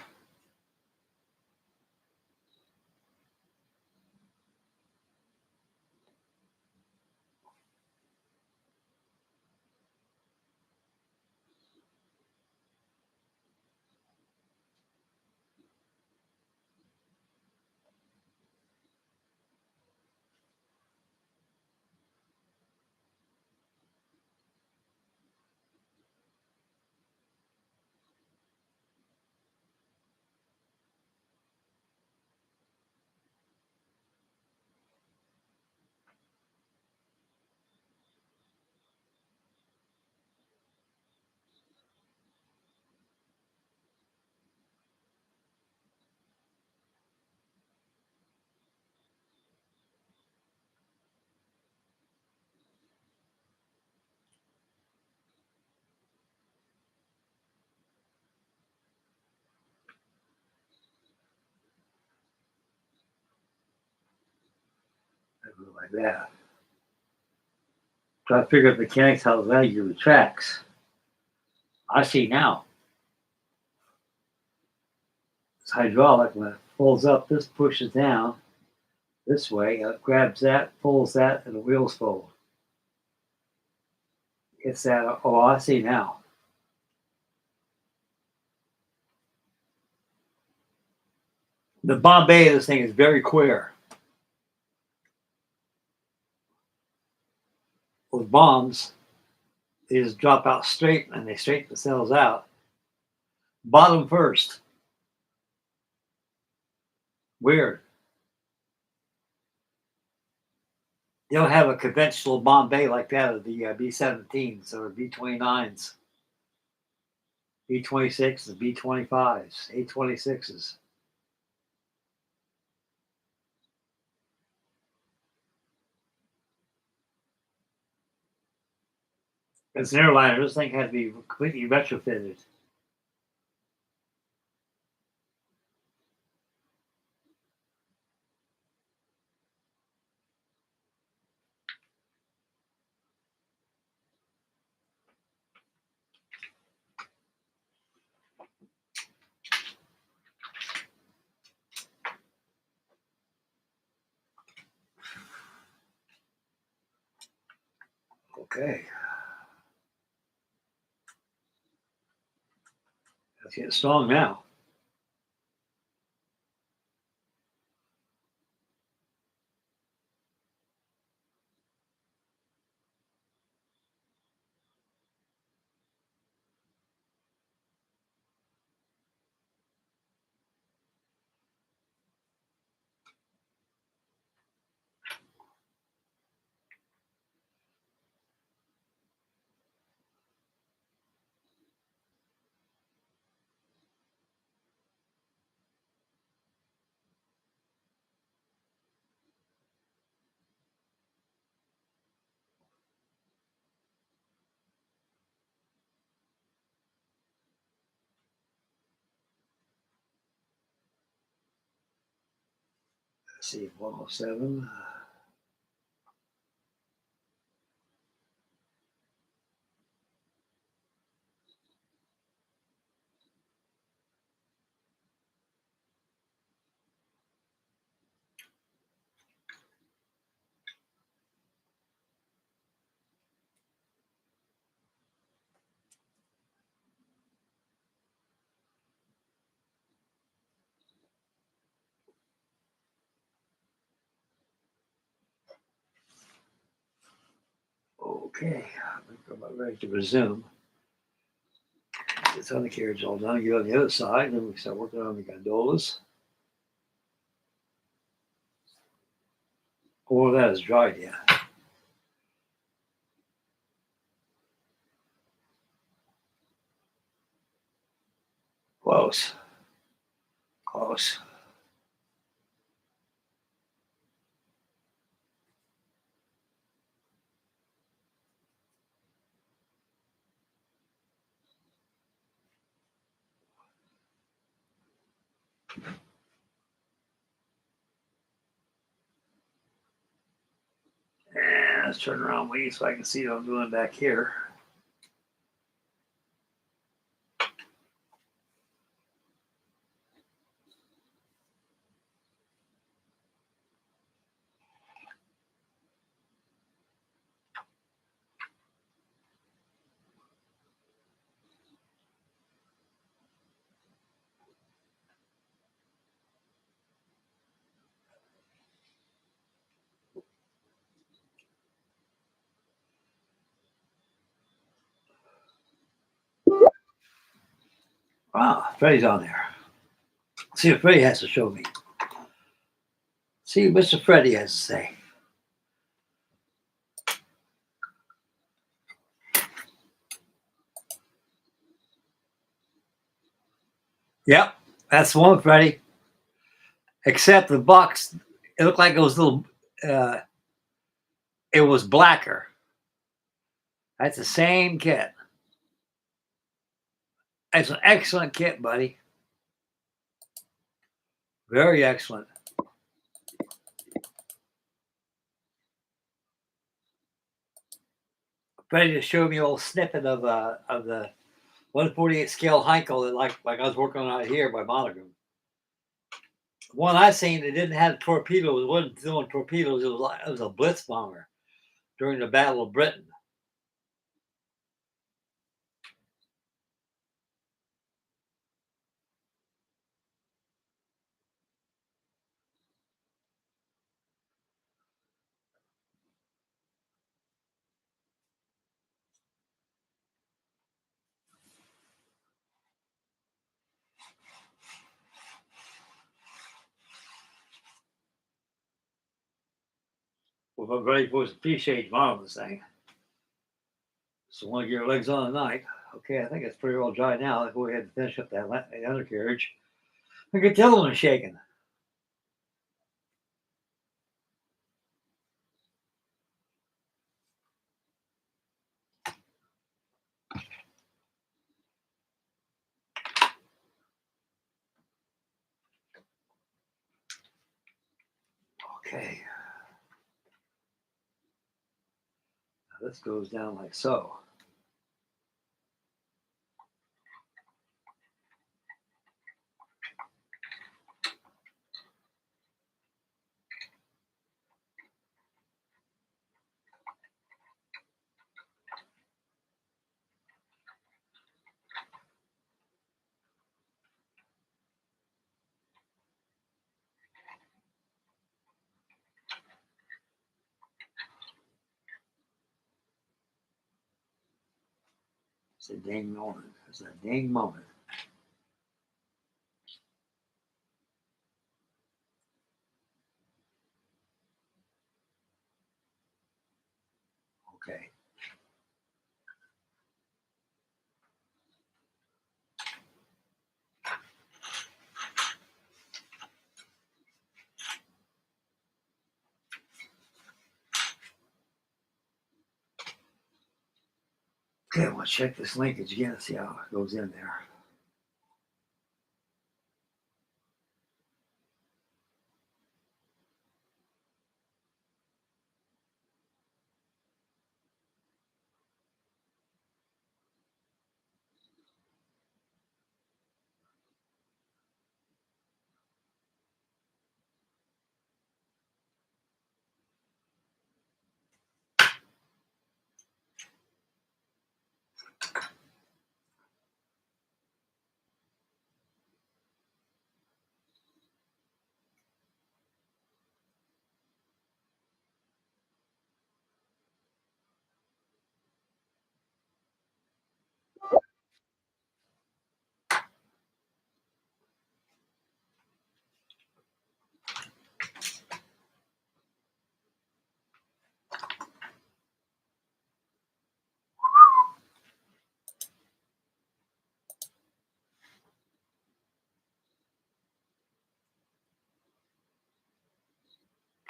Like that. Try to figure out the mechanics how the value retracts. I see now. It's hydraulic. When it folds up, this pushes down this way. It grabs that, pulls that, and the wheels fold. It's that. Oh, I see now. The Bombay of this thing is very queer. With bombs, they just drop out straight and they straighten themselves out. Bottom first. Weird. They don't have a conventional Bombay like that of the B-17s or B-29s, B-26s, B-25s, A-26s. As an airliner, this thing had to be completely retrofitted. Okay. Let's get strong now. Let's see, 107. Okay, I'm about ready to resume. It's on the carriage all done. Get on the other side, and then we start working on the gondolas. All of that is dried yet. Close. Close. And let's turn around me so I can see what I'm doing back here. Wow, Freddie's on there. See what Freddie has to show me. See what Mr. Freddie has to say. Yep, that's the one, Freddie. Except the box, it looked like it was a little, it was blacker. That's the same kit. It's an excellent kit, buddy. Very excellent. Freddie just showed me a little snippet of the 148 scale Heinkel that like I was working on out here by Monogram. The one I seen that didn't have torpedoes, it wasn't doing torpedoes, it was a blitz bomber during the Battle of Britain. Well, I'm very supposed to appreciate tomorrow this thing. So want to get your legs on tonight. Okay, I think it's pretty well dry now. Let's go ahead and finish up that undercarriage. I can tell when it's shaking. Okay. Now this goes down like so. It's a dang moment. It's a dang moment. Okay. Okay, I want to check this linkage again and see how it goes in there.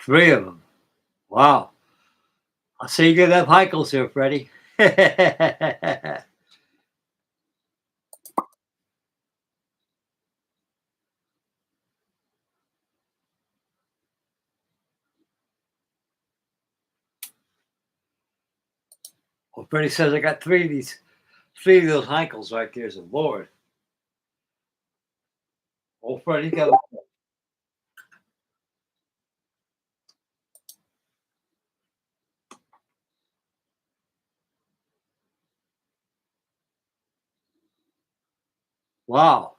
3 of them. Wow. I'll see you get up Heinkels here, Freddie. Well, Freddie says I got 3 of those Heinkels right there. So, Lord. Oh, Freddie got. Wow.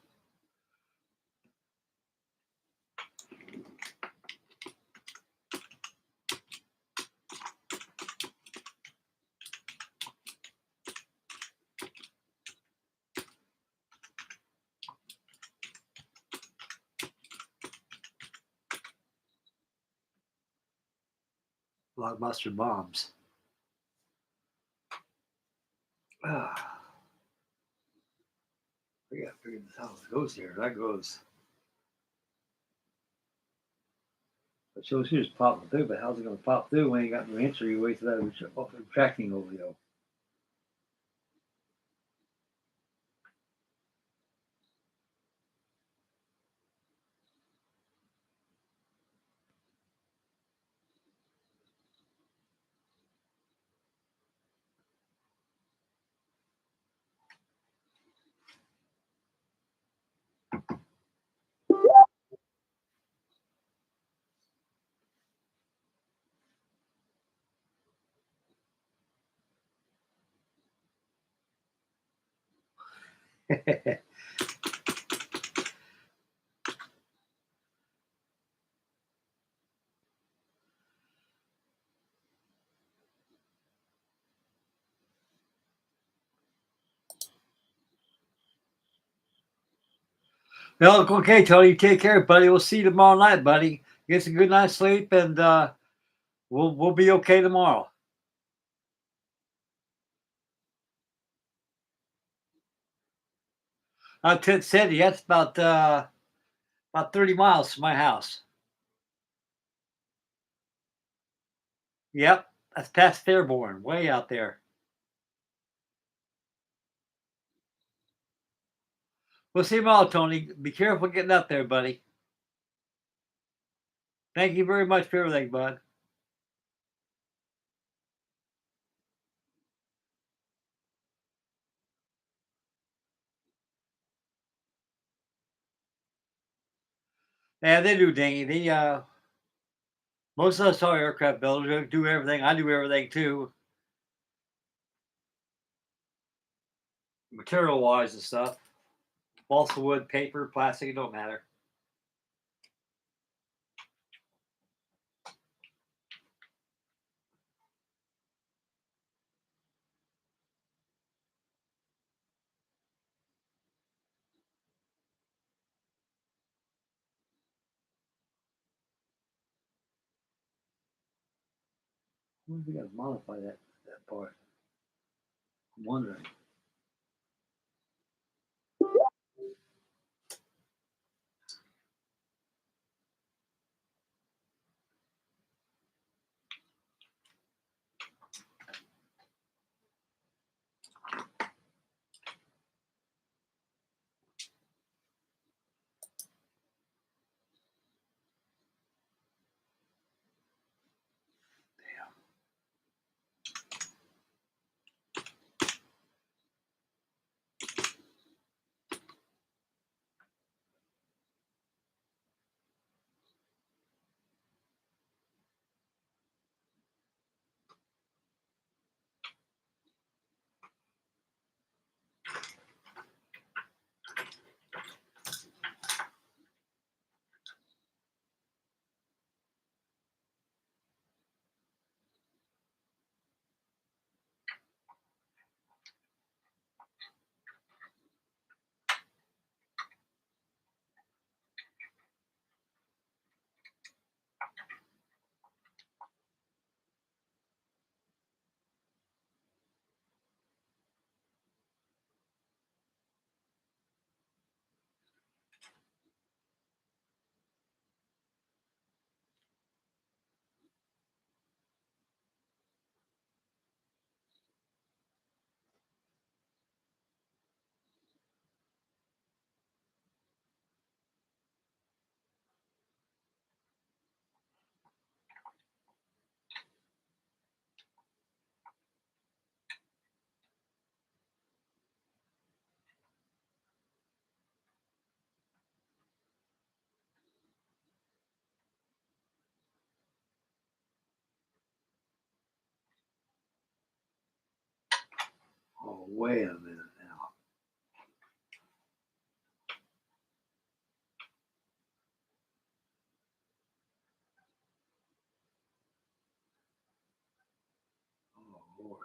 Blockbuster bombs. Ah, we got to figure this out. It goes here. That goes. It shows here's popping through, but how's it going to pop through when you got no answer? You wait till that retracting over you. Well, okay, Tony. Take care, buddy. We'll see you tomorrow night, buddy. Get some good night's sleep, and we'll be okay tomorrow. Tent City. That's about 30 miles from my house. Yep, that's past Fairborn, way out there. We'll see you tomorrow, Tony. Be careful getting up there, buddy. Thank you very much for everything, bud. Yeah, they do, Dingy. Most of us are aircraft builders. Do everything. I do everything too, material wise and stuff. Balsa wood, paper, plastic. It don't matter. I wonder if we got to modify that part. I'm wondering. Oh, wait a minute now. Oh, Lord.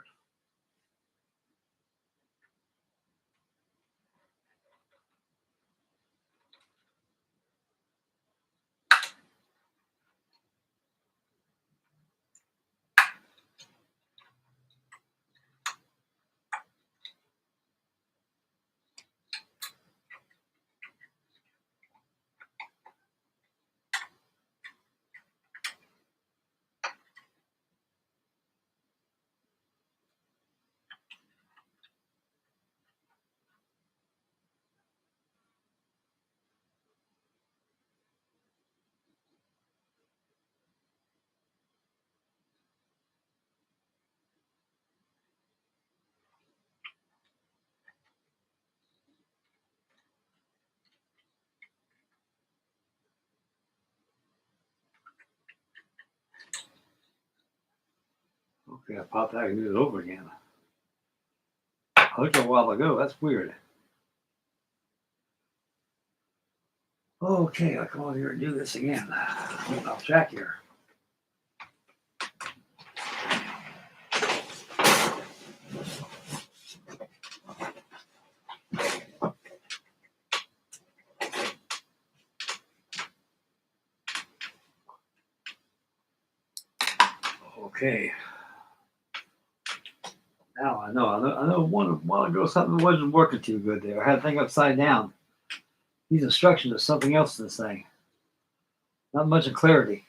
Okay, I popped out and do it over again. I looked a while ago. That's weird. Okay, I'll come over here and do this again. I'll check here. Okay. Now I know. I know one while ago something wasn't working too good there. I had the thing upside down. These instructions are something else in this thing. Not much of clarity.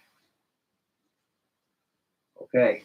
Okay.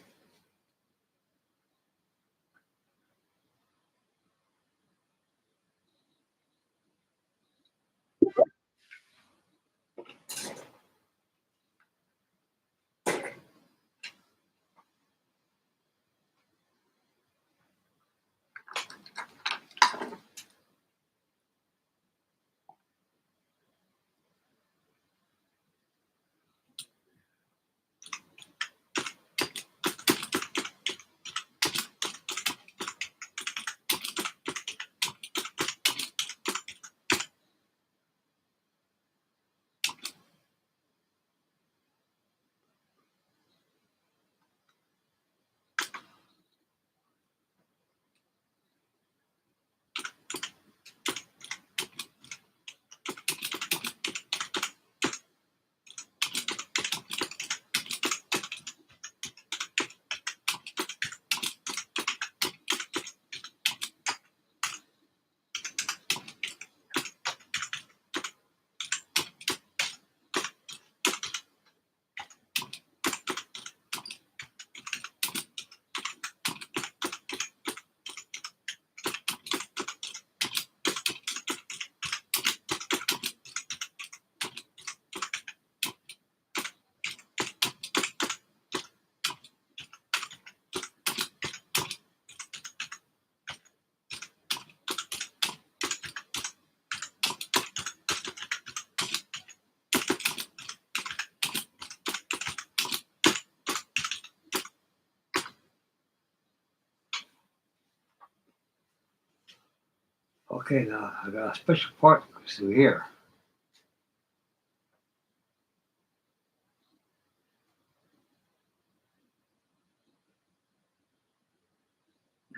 Okay, now I got a special part that goes through here.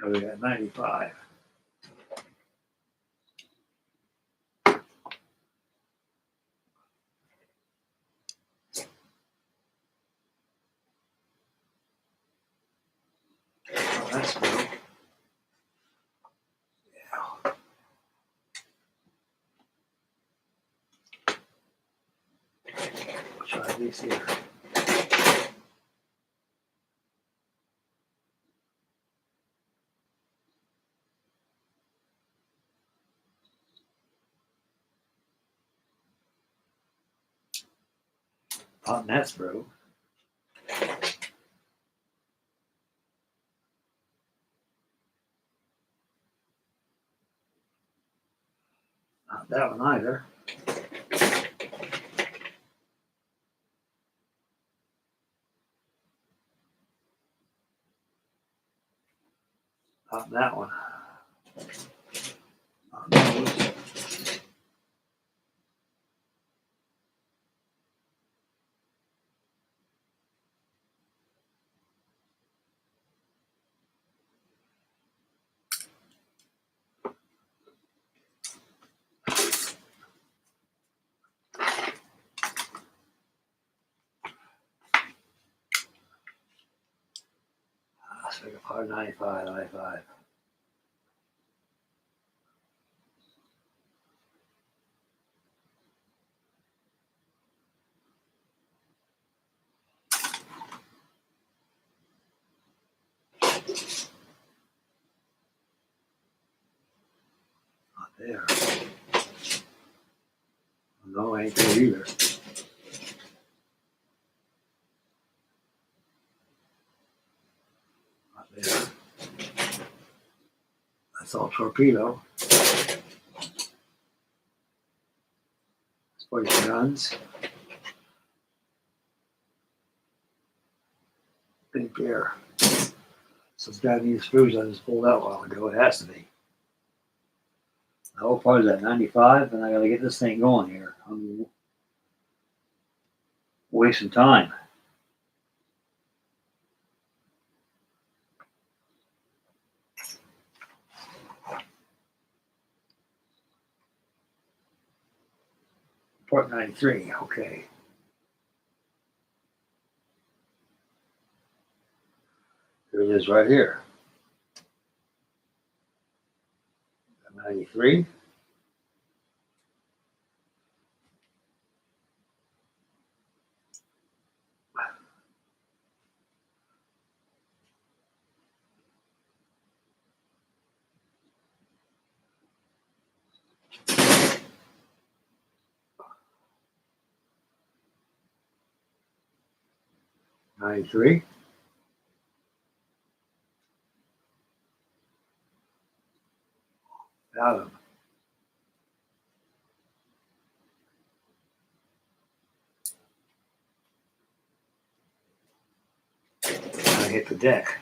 Now we got 95. Oh, that's good. Yeah. Try this here. Hot and that's broke. Not that one either. Not that one. like a hard 95, 95. Not there. No, ain't there either. Not there. That's all torpedo. Sporting guns. Big bear. Some Japanese screws I just pulled out a while ago. It has to be. The whole part of that 95, and I gotta get this thing going here. I'm wasting time. Port 93, okay. Here it is right here. 93. '93. Got him. I hit the deck.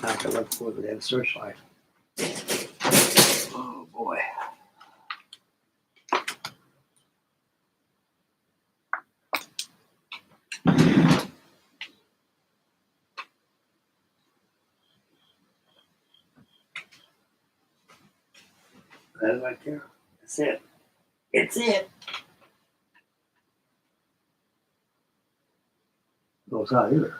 Not to look for the damn searchlight. Oh boy. That right there. That's it. It's it. No, it's not either.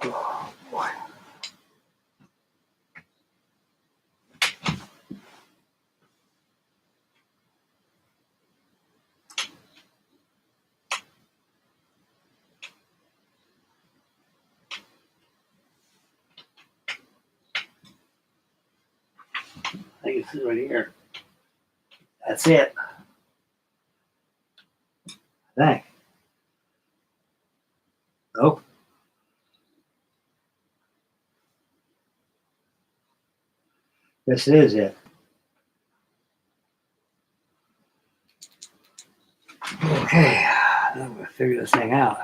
Oh boy. I think it's right here. That's it. I think. Nope. This is it. Okay. Now I'm gonna figure this thing out.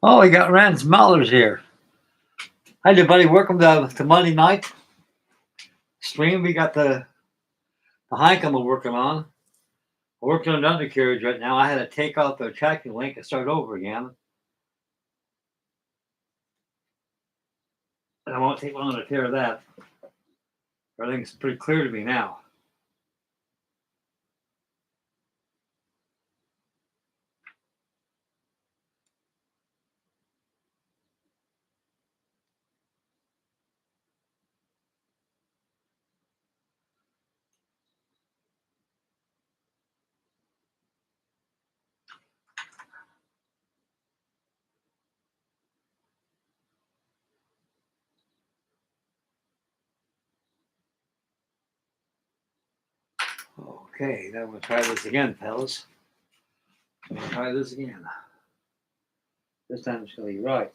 Oh, we got Rand's Maulers here. Hi, everybody. Welcome to Monday night stream. We got the Heinkel we're working on. I'm working on an undercarriage right now. I had to take out the tracking link and start over again. And I won't take long to tear that. Everything's pretty clear to me now. Okay, now we'll try this again, fellas. We'll try this again. This time it's going to be right.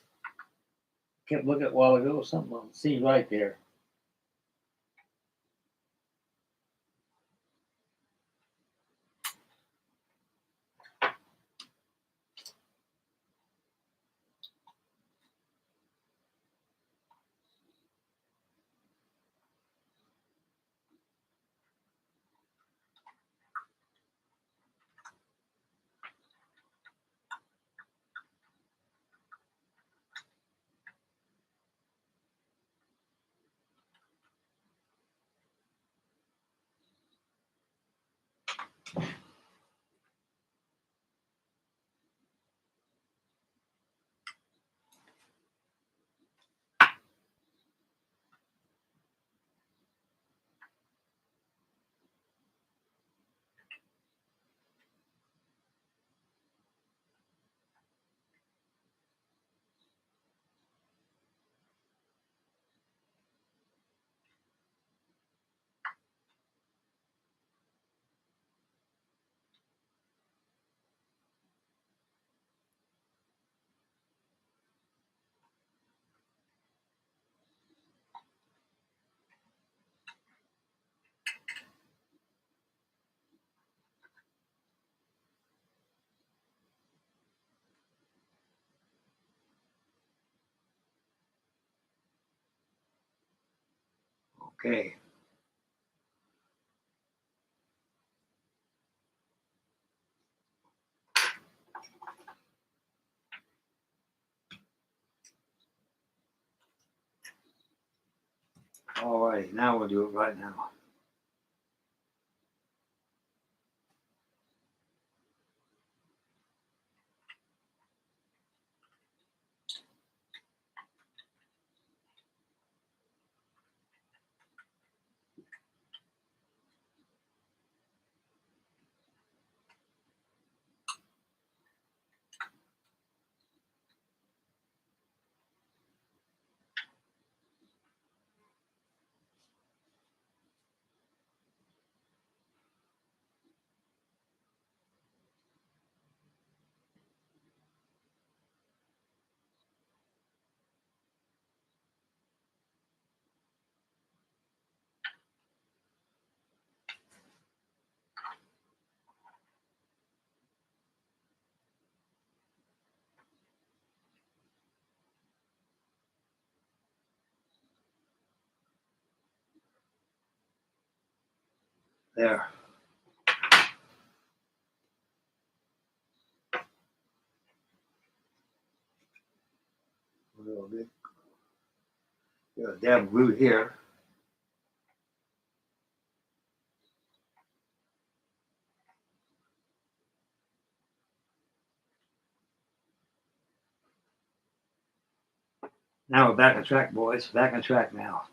Kept looking a while ago, something I see right there. Okay. All right, now we'll do it right now. There. A little bit. Got a dab of glue here. Now we're back on track, boys. Back on track now.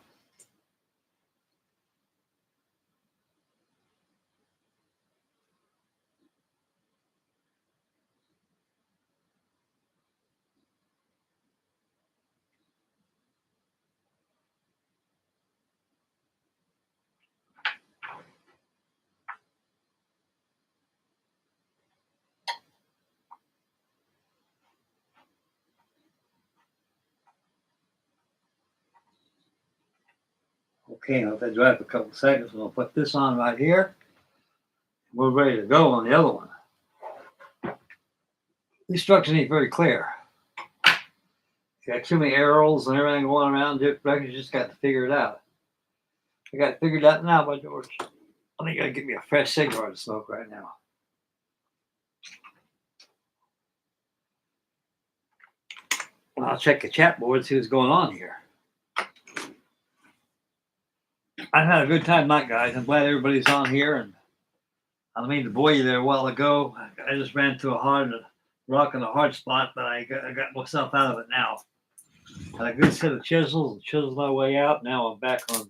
Okay, I'll let that dry for a couple of seconds. We'll put this on right here. We're ready to go on the other one. The instructions ain't very clear. You got too many arrows and everything going around. You just got to figure it out. I got it figured out now, by George. I think you gotta give me a fresh cigar to smoke right now. I'll check the chat board, see what's going on here. I've had a good time tonight, guys. I'm glad everybody's on here, and I don't mean to bore you there a while ago. I just ran through a hard rock in a hard spot, but I got myself out of it now. Had a good set of chisels, chiseled my way out. Now I'm back on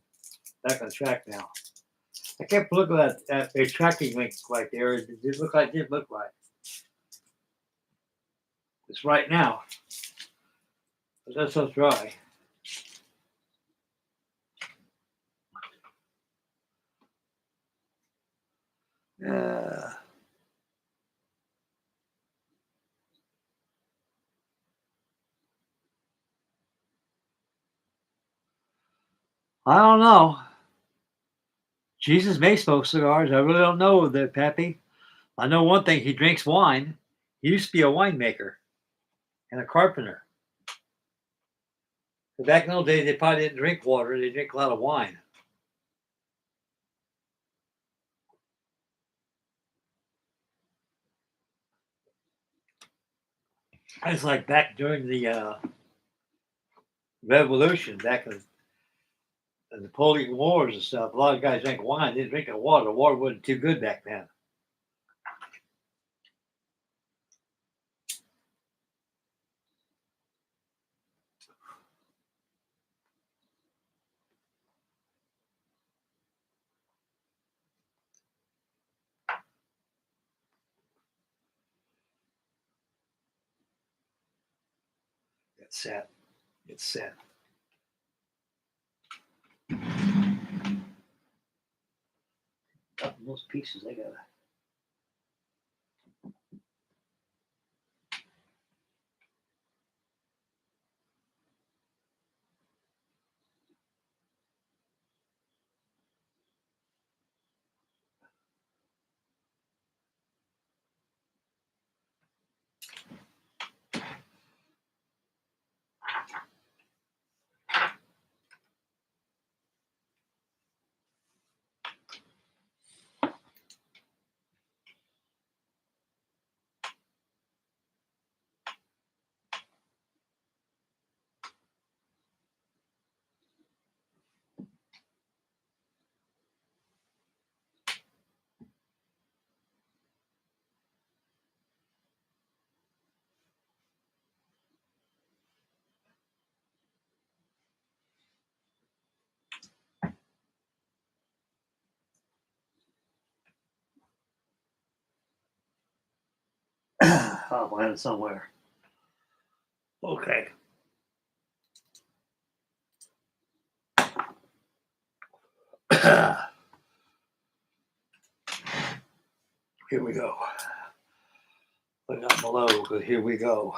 track now. I kept looking at a tracking link right there. It did look like it's right now. But that's so dry. Uh, I don't know. Jesus may smoke cigars. I really don't know that, Pappy. I know one thing. He drinks wine. He used to be a winemaker and a carpenter. But back in those days, they probably didn't drink water. They drink a lot of wine. It's like back during the Revolution, back in the Napoleon Wars and stuff. A lot of guys drank wine. They didn't drink the water. The water wasn't too good back then. It's sad. It's sad. Most pieces I got. I'll find it somewhere. Okay. Here we go. Put it down below because here we go.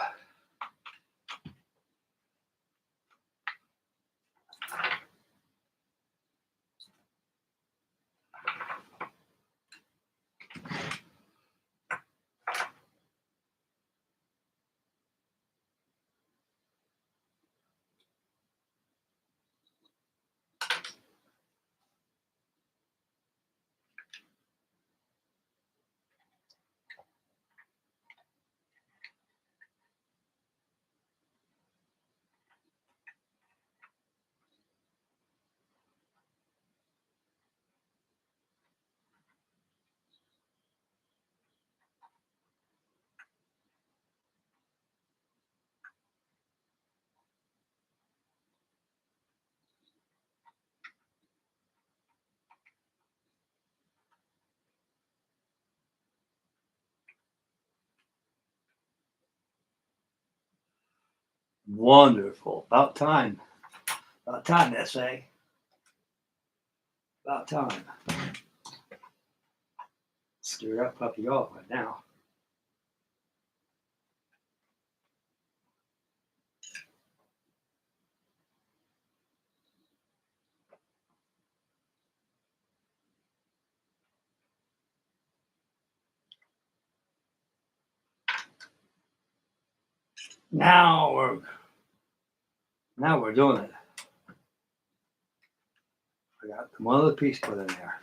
Wonderful. About time. About time, SA. About time. Stir that puppy off right now. Now we're doing it. I got one other piece put in there.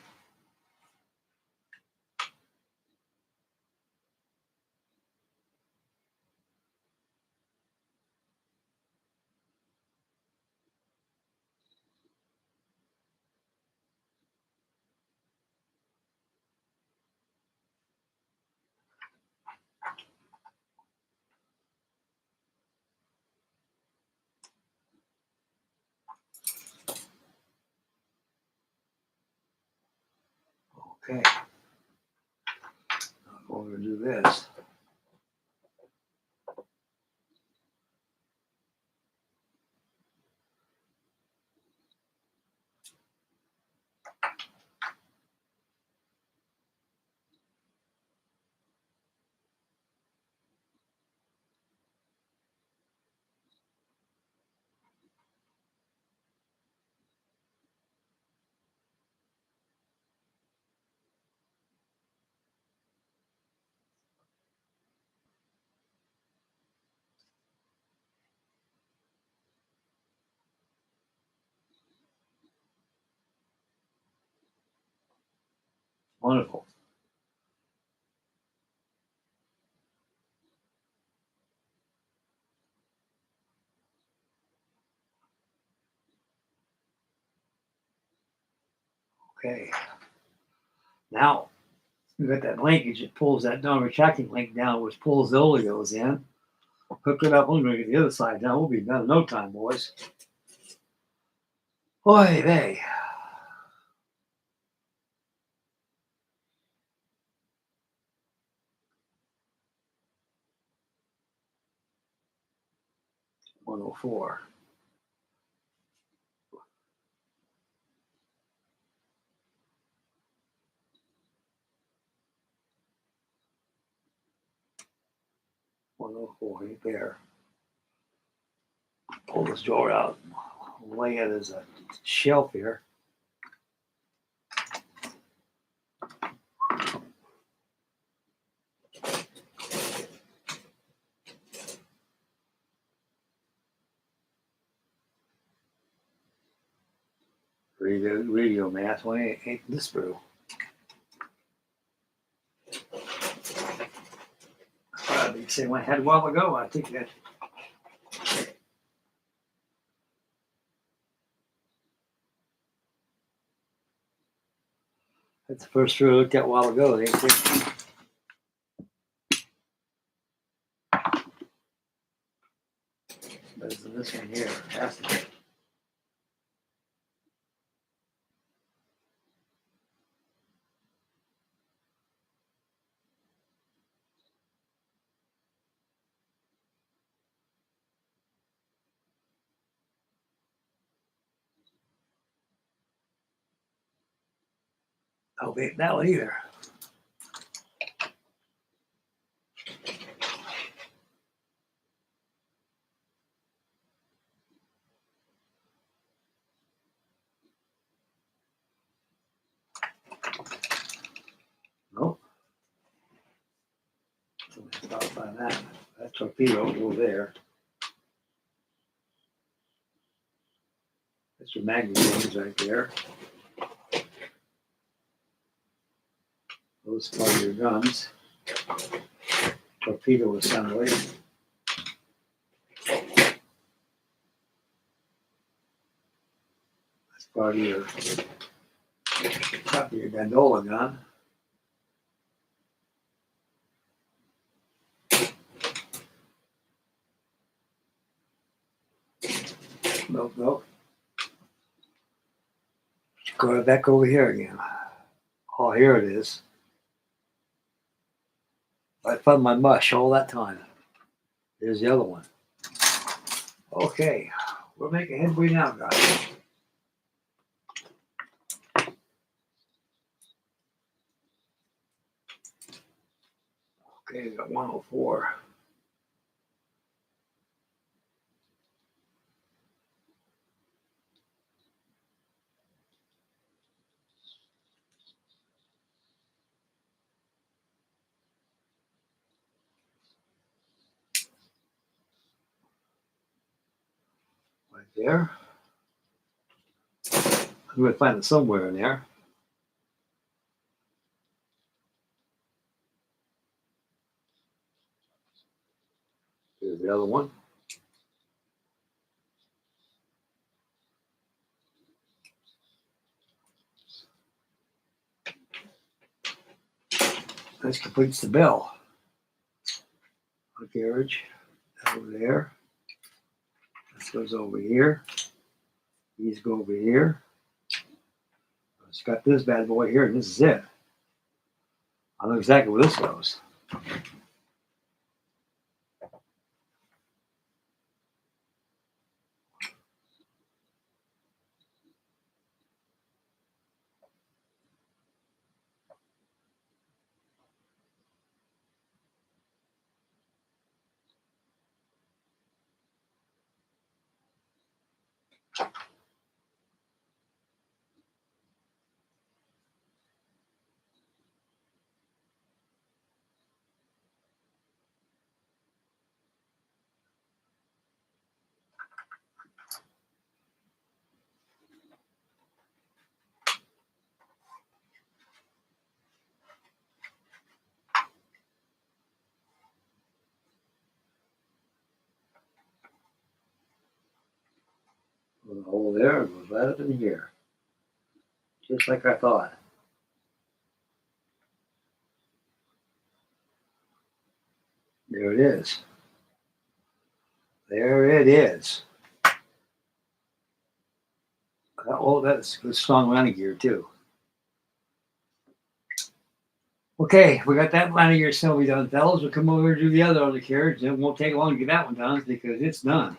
Okay. I'm going to do this. Wonderful. Okay. Now we got that linkage. It pulls that non-retracting link down, which pulls the oligos in. Hook it up. We're going to get the other side down. We'll be done in no time, boys. Oy vey. $104. $104 right there. Pull this drawer out. Lay it as a shelf here. Radio mass. Why ain't this through? You say I had a while ago. I think that. That's the first screw I looked at a while ago. But it's in this one here. Has to be. Oh, wait, that one either. Nope. Stop by that. That torpedo over there. That's your magazines right there. Those are part of your guns. Torpedo assembly. That's part of your top of your gondola gun. Nope. Go back over here again. Oh, here it is. I found my mush all that time. There's the other one. Okay, we're making headway now, guys. Okay, we got 104. Right there. I'm going to find it somewhere in there. There's the other one. This completes the bell. The carriage over there. This goes over here. These go over here. It's got this bad boy here, and this is it. I know exactly where this goes. hole there, it goes right up in here. Just like I thought. There it is. There it is. Oh, that's good strong landing gear too. Okay, we got that landing gear assembly done, fellas. We'll come over and do the other on the carriage. It won't take long to get that one done because it's done.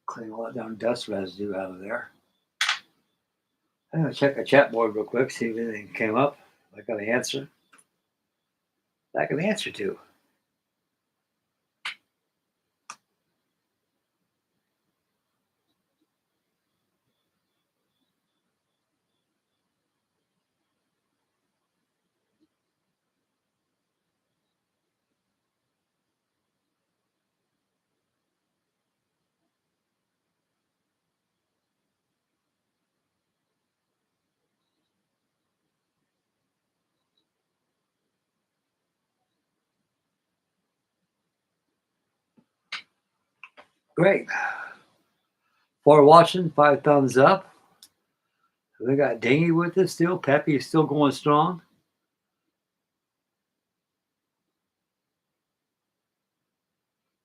Clean all that down dust residue out of there. I'm gonna check a chat board real quick, see if anything came up. I got an answer. I got an answer to. Great. For watching, 5 thumbs up. We got Dingy with us still. Peppy is still going strong.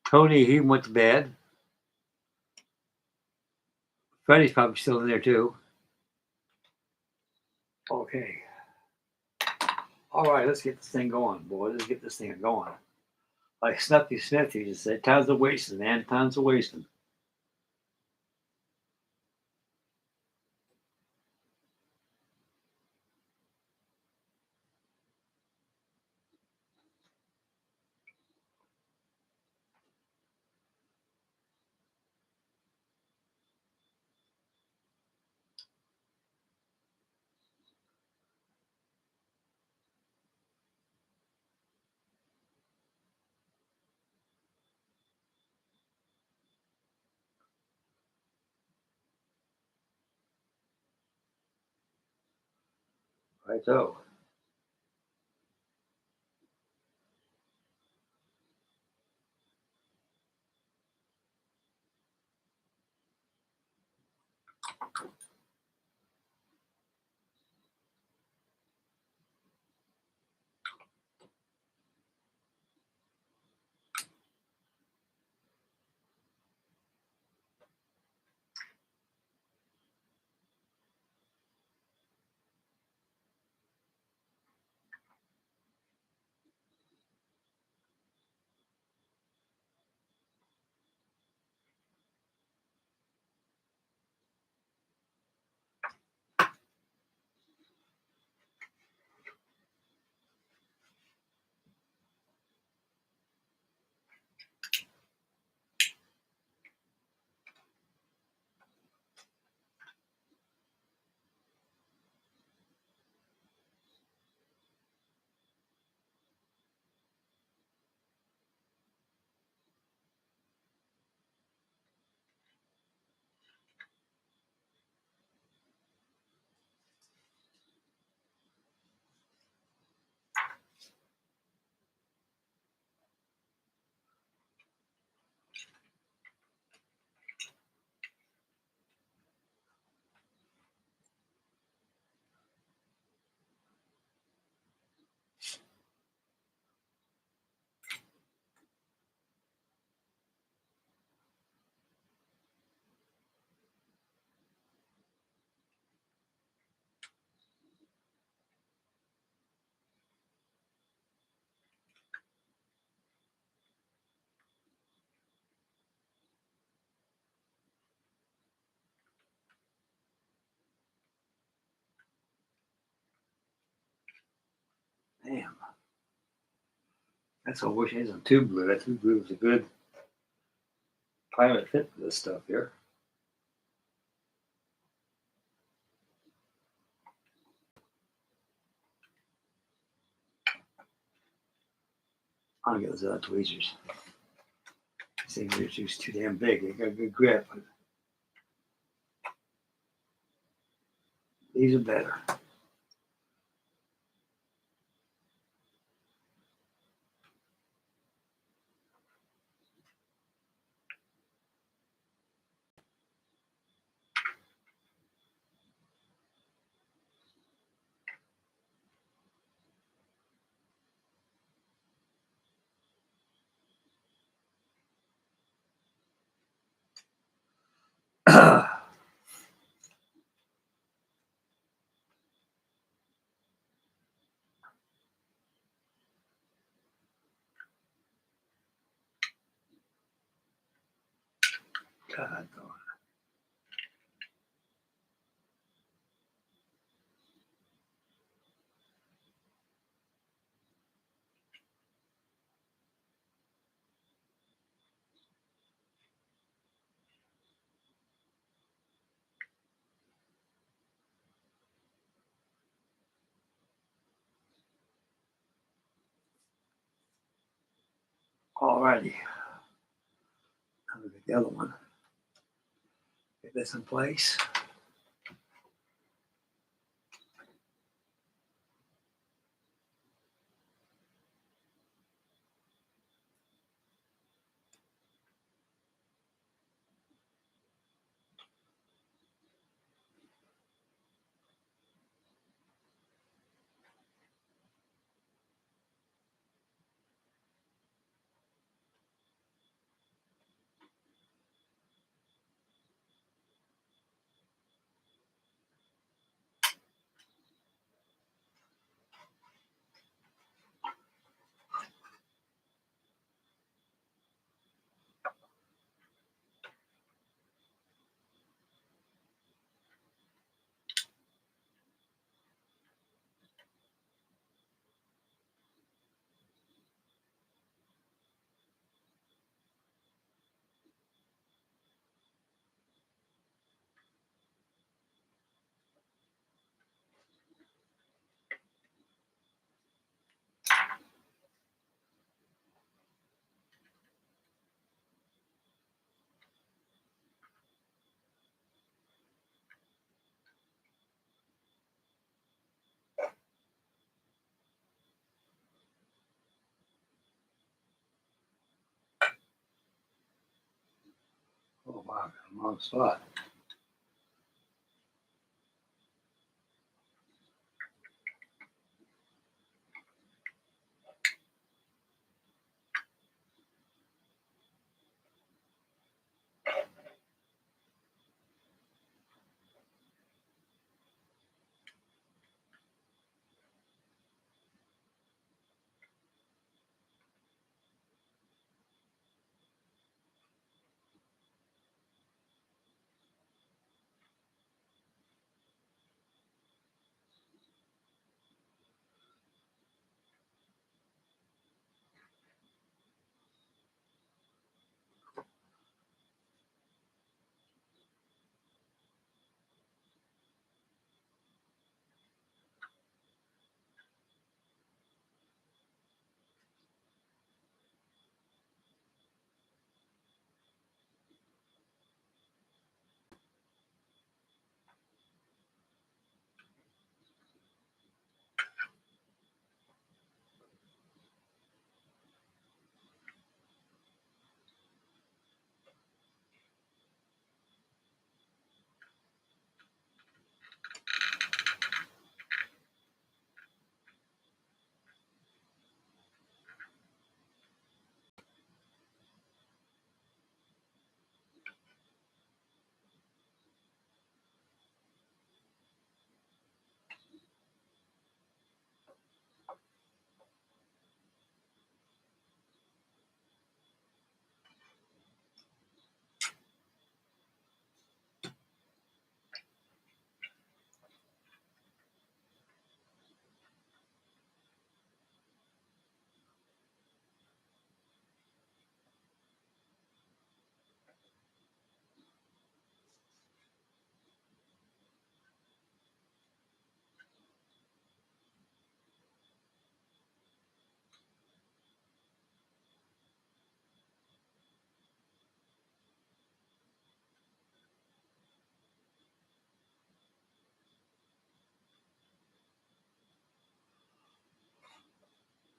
Tony, he went to bed. Freddie's probably still in there too. Okay. All right, let's get this thing going, boy. Let's get this thing going. Like Snuffy Smith used to say, time's a wasting, man. Time's a wasting. Right so. Damn. That's what I wish I had some tube glue. That tube glue was a good climate fit for this stuff here. I'll get those other tweezers. These things are just too damn big. They got a good grip. These are better. God, alrighty. I'll get the other one. Get this in place. Oh wow, I'm on the spot.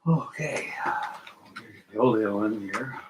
Okay. The oleo in here.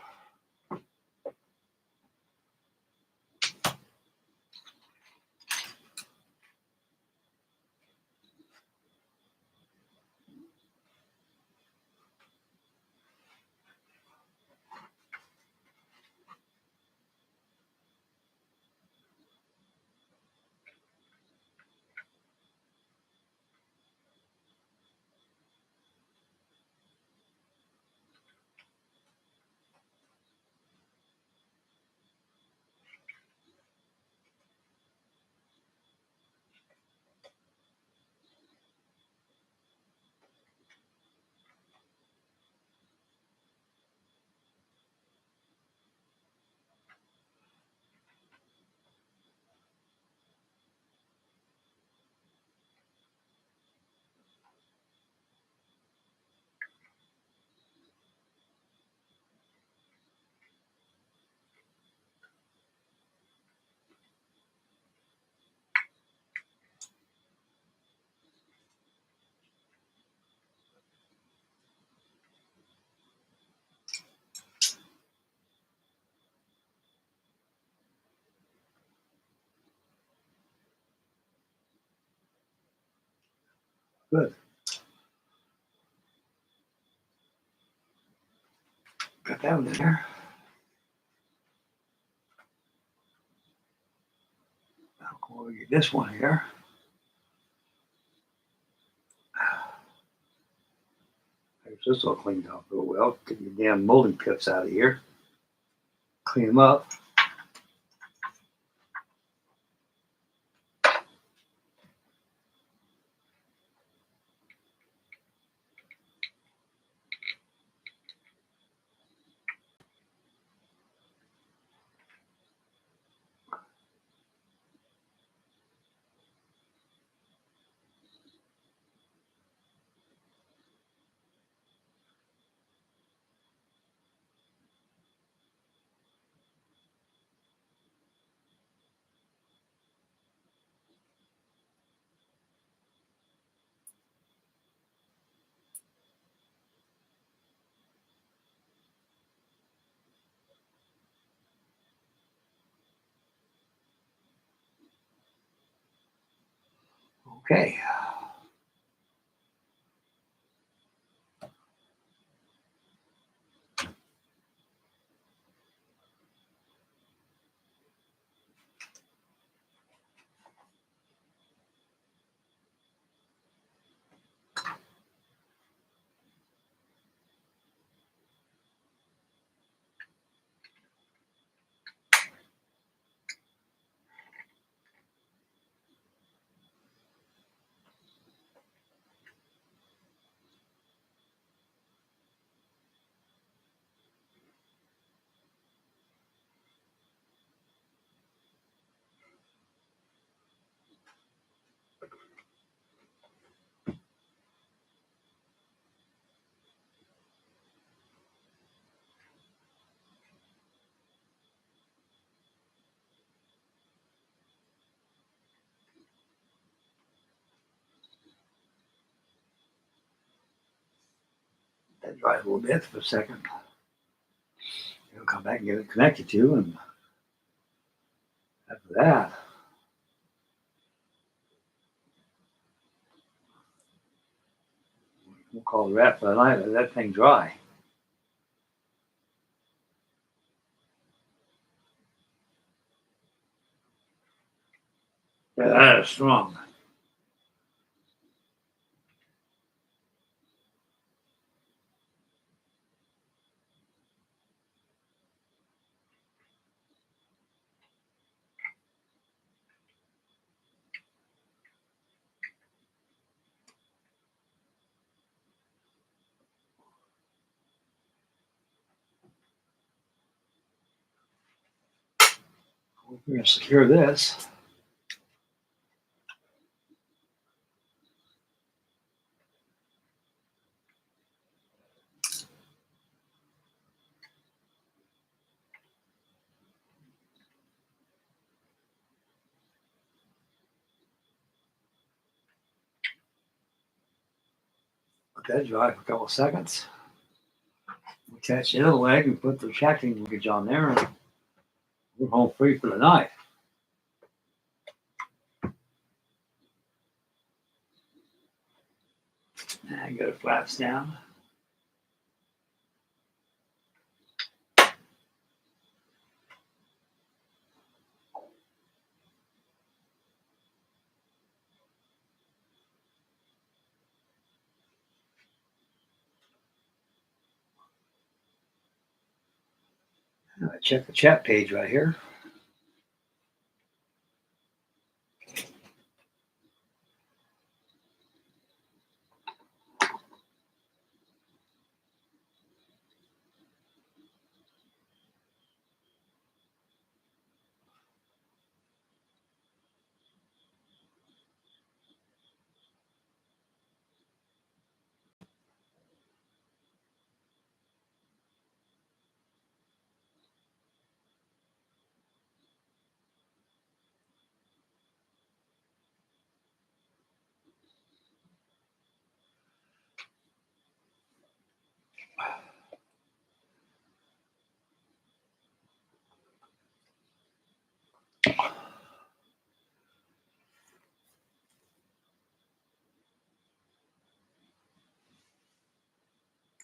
Good. Got that one in there. Now we'll get this one here. There's this all cleaned up real well. Get your damn molding pits out of here. Clean them up. Okay. That dries a little bit for a second. You'll come back and get it connected to, and after that, we'll call the wrap for the night. Let that thing dry. Yeah, that is strong. We're going to secure this. Let that dry for a couple of seconds. Attach the other leg and put the shacking linkage on there, and we're home free for the night. Now get the flaps down. Check the chat page right here.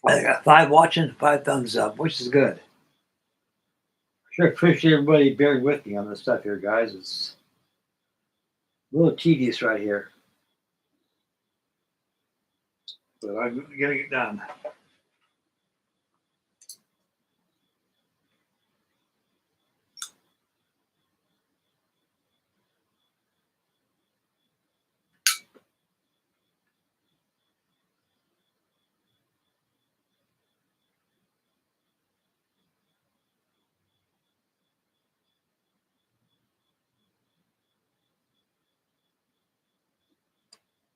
I got 5 watching, 5 thumbs up, which is good. Sure appreciate everybody bearing with me on this stuff here, guys. It's a little tedious right here, but I'm getting it done.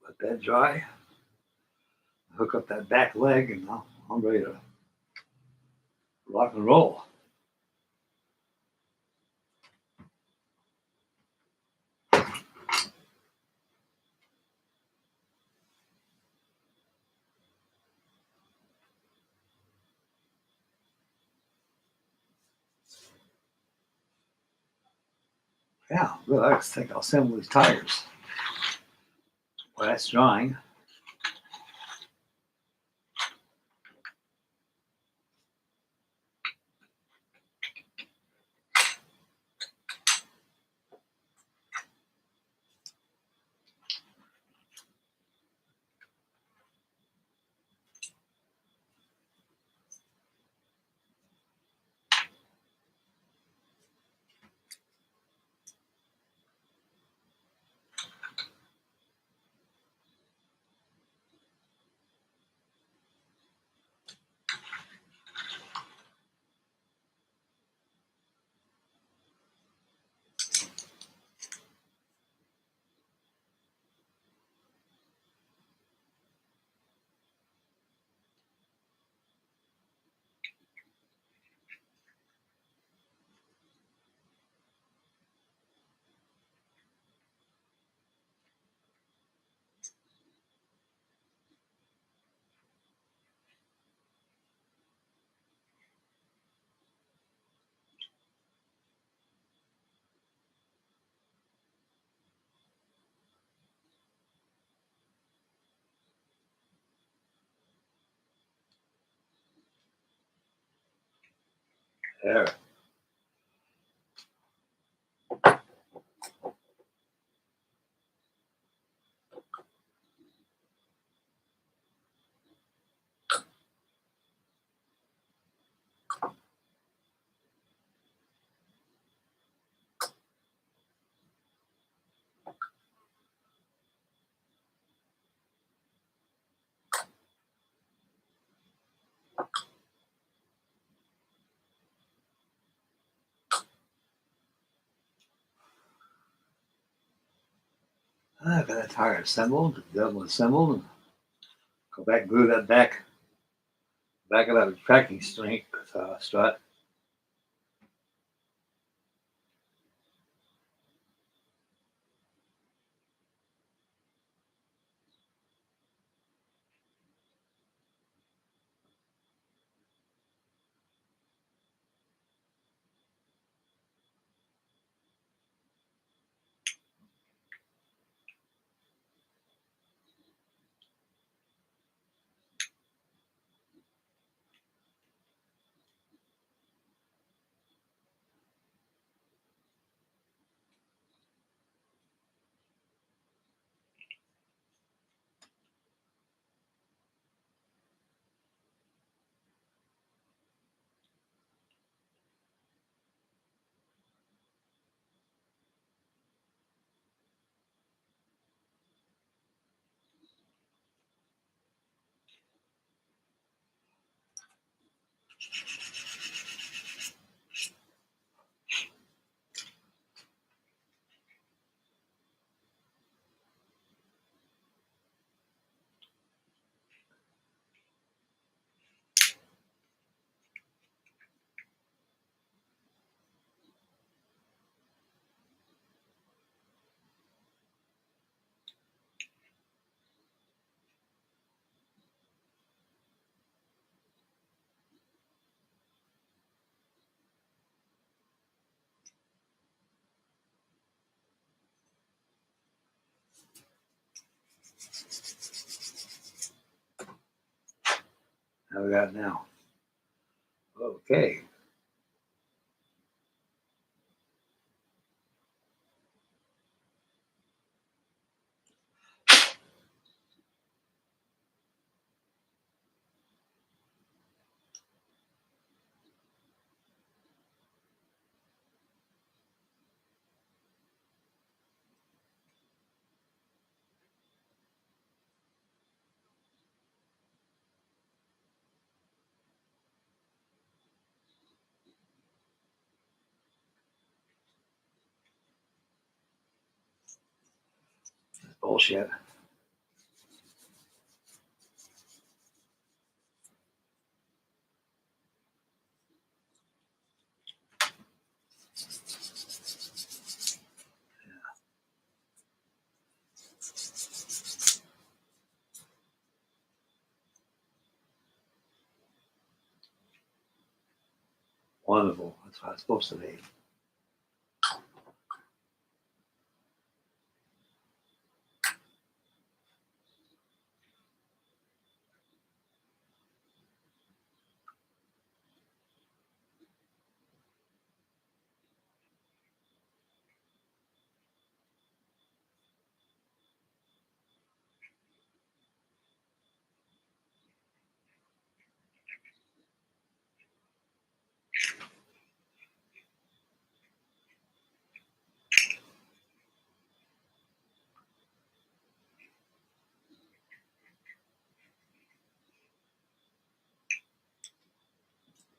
Let that dry. Hook up that back leg, and I'm ready to rock and roll. Yeah, well, I think I'll assemble these tires. Well, that's drying. There. I got that tire assembled, double assembled, and go back and glue that back of that tracking strut. How we got now? Okay. That's bullshit. Wonderful. That's how it's supposed to be.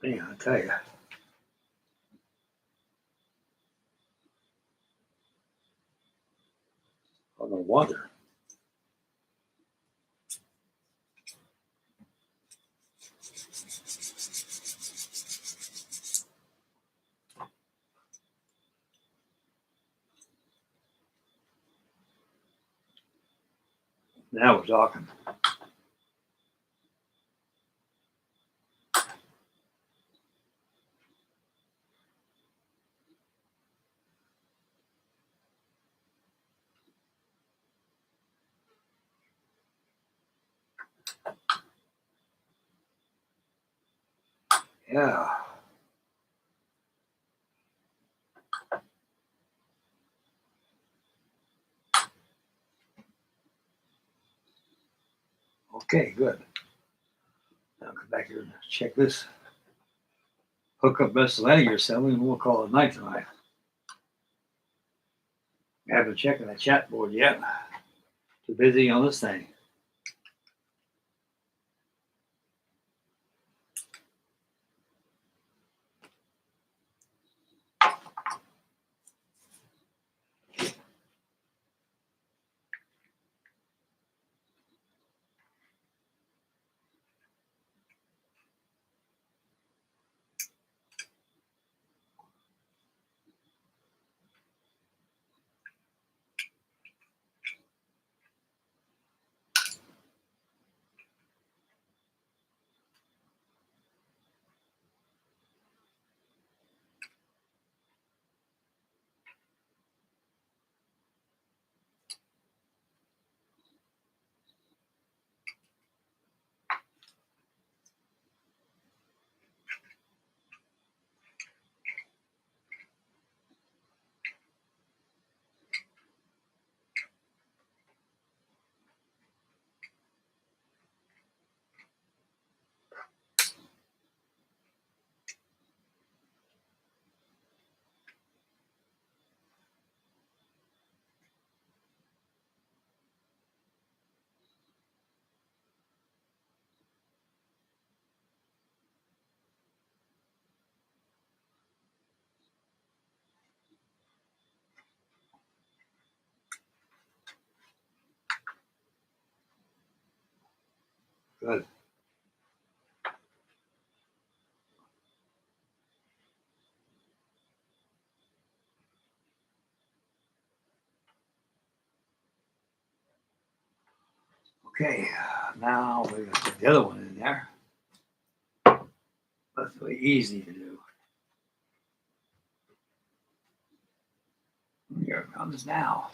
Yeah, I tell you. Oh, no wonder. Now we're talking. Yeah. Okay, good. Now come back here and check this hookup miscellaneous assembly, and we'll call it night tonight. I haven't checked the chat board yet. Too busy on this thing. Good. Okay, now we're going to put the other one in there. That's really easy to do. Here it comes now.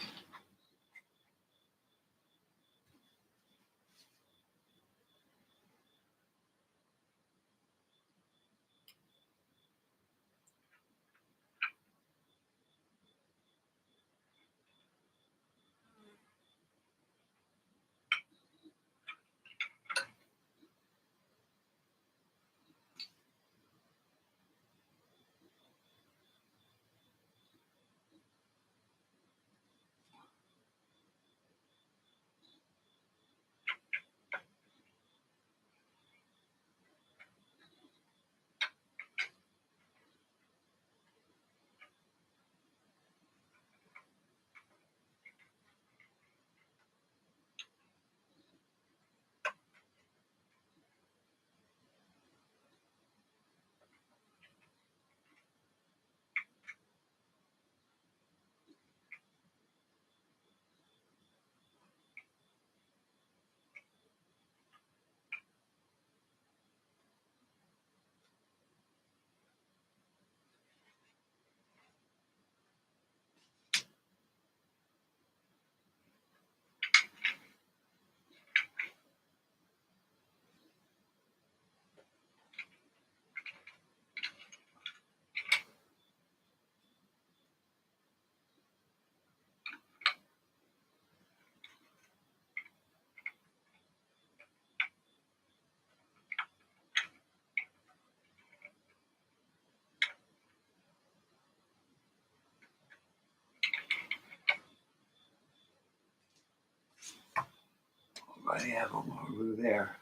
Already have a more glue there.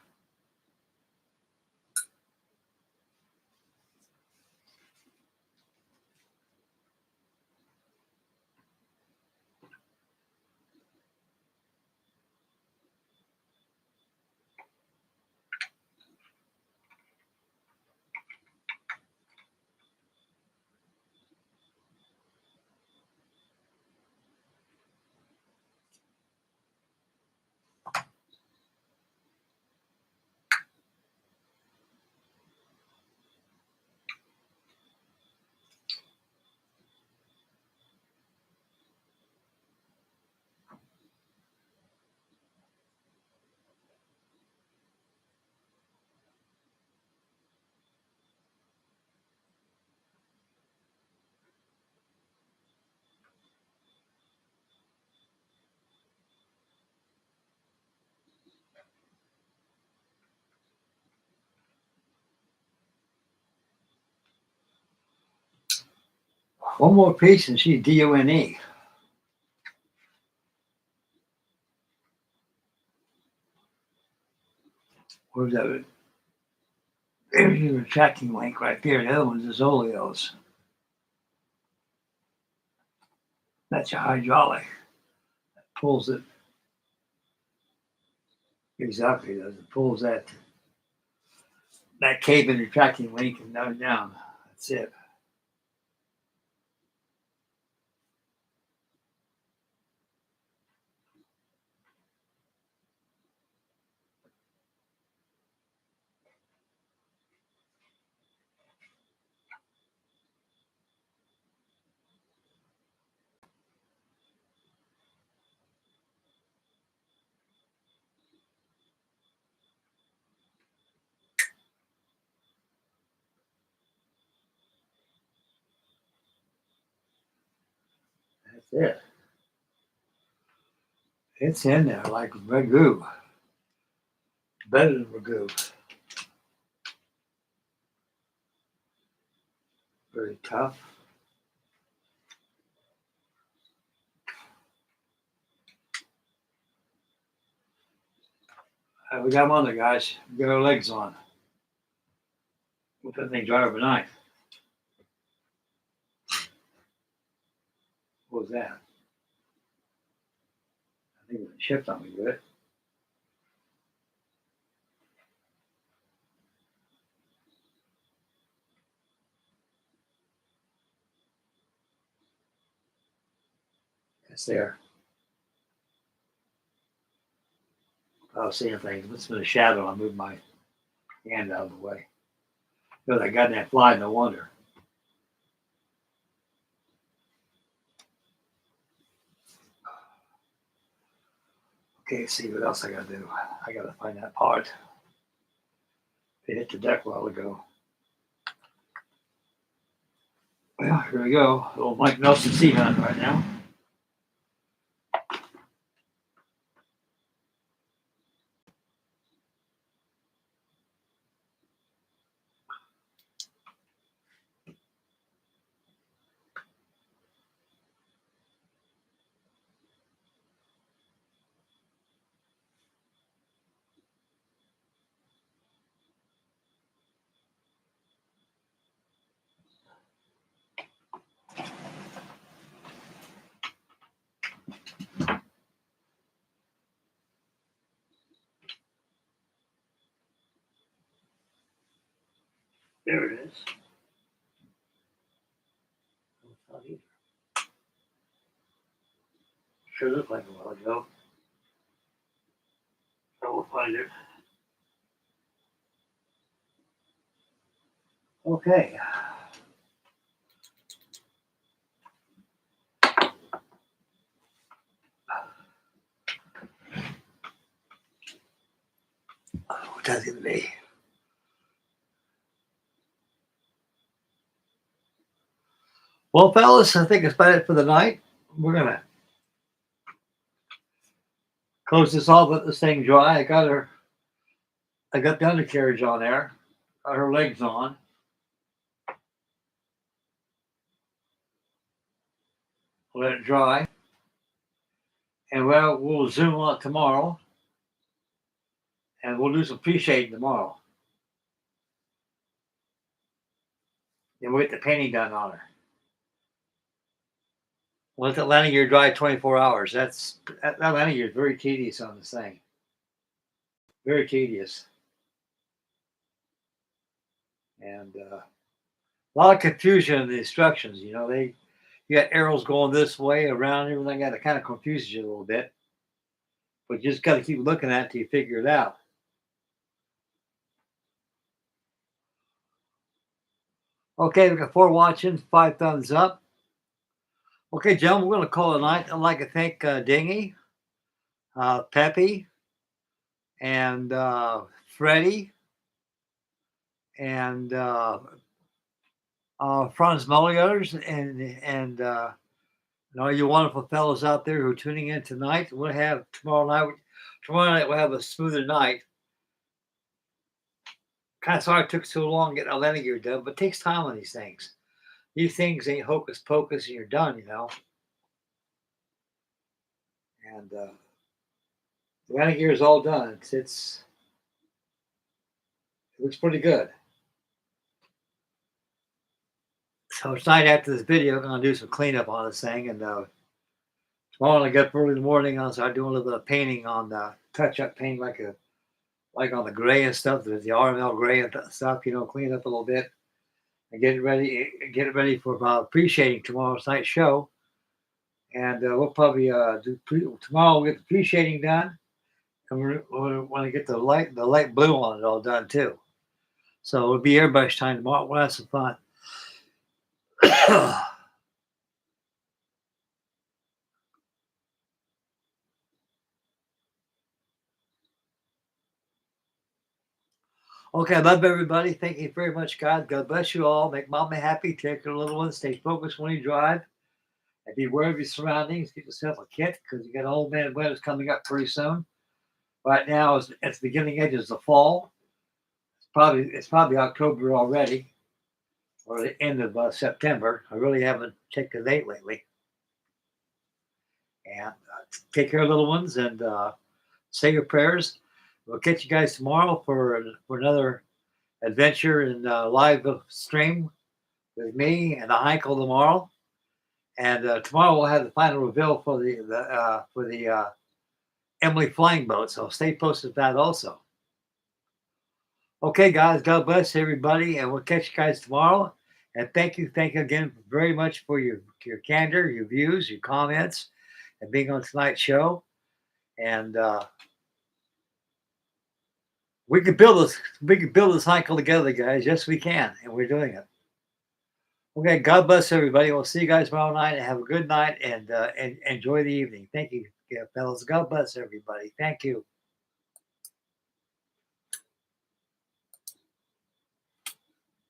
One more piece and she's D-O-N-E. Where's that? There's your retracting link right there. The other one's the Zolios. That's your hydraulic. That pulls it. Exactly. It pulls that cable retracting link and down. That's it. That's it. It's in there like ragu. Better than ragu. Very tough. We got them on there, guys. We got our legs on. Let that thing dry overnight. What was that? I think it was a shift on me with it. It's there. I was seeing things. It's been a shadow. I moved my hand out of the way. You know, that goddamn fly, no wonder. Okay, let's see what else I gotta do. I gotta find that part. It hit the deck a while ago. Well, here we go. Little Mike Nelson sea hunt right now. There it is. Not either. Sure looked like a while ago. I will find it. Okay. What does it be? Well, fellas, I think it's about it for the night. We're gonna close this off, let this thing dry. I got the undercarriage on there. Got her legs on. Let it dry. And well, we'll zoom on it tomorrow. And we'll do some pre-shading tomorrow. And we'll get the painting done on her. We'll let the landing gear dry 24 hours. That landing gear is very tedious on this thing. Very tedious. And a lot of confusion in the instructions. You know, you got arrows going this way, around everything. That kind of confuses you a little bit. But you just got to keep looking at it till you figure it out. Okay, we got 4 watching, 5 thumbs up. Okay, gentlemen, we're going to call it a night. I'd like to thank Dingy, Peppy, and Freddie, and Franz Mullers, and all you wonderful fellows out there who are tuning in tonight. We'll have tomorrow night we'll have a smoother night. Kind of sorry it took so long getting a landing gear done, but it takes time on these things. These things ain't hocus pocus and you're done, you know. And the landing gear is all done. It looks pretty good. So tonight after this video, I'm gonna do some cleanup on this thing, and tomorrow when I get up early in the morning, I'll start doing a little bit of painting on the touch-up paint, like on the gray and stuff, the RML gray and stuff. You know, clean up a little bit and get it ready for pre-shading tomorrow's night show. And we'll probably tomorrow. We'll get the pre-shading done, and we're want to get the light blue on it all done too. So it'll be everybody's time tomorrow. We'll have some fun. Okay, I love everybody. Thank you very much, God. God bless you all. Make mama happy. Take your little one. Stay focused when you drive. And be aware of your surroundings. Get yourself a kit because you got old man weather's coming up pretty soon. Right now, it's the beginning edges of fall. It's probably October already, or the end of September. I really haven't checked the date lately. And take care of little ones and say your prayers. We'll catch you guys tomorrow for another adventure and live stream with me and the Heinkel tomorrow. And tomorrow we'll have the final reveal for the Emily flying boat. So stay posted with that also. Okay, guys. God bless everybody, and we'll catch you guys tomorrow. And thank you again very much for your candor, your views, your comments, and being on tonight's show. And we can build this. We can build this cycle together, guys. Yes, we can, and we're doing it. Okay. God bless everybody. We'll see you guys tomorrow night. And have a good night and enjoy the evening. Thank you, fellas. God bless everybody. Thank you.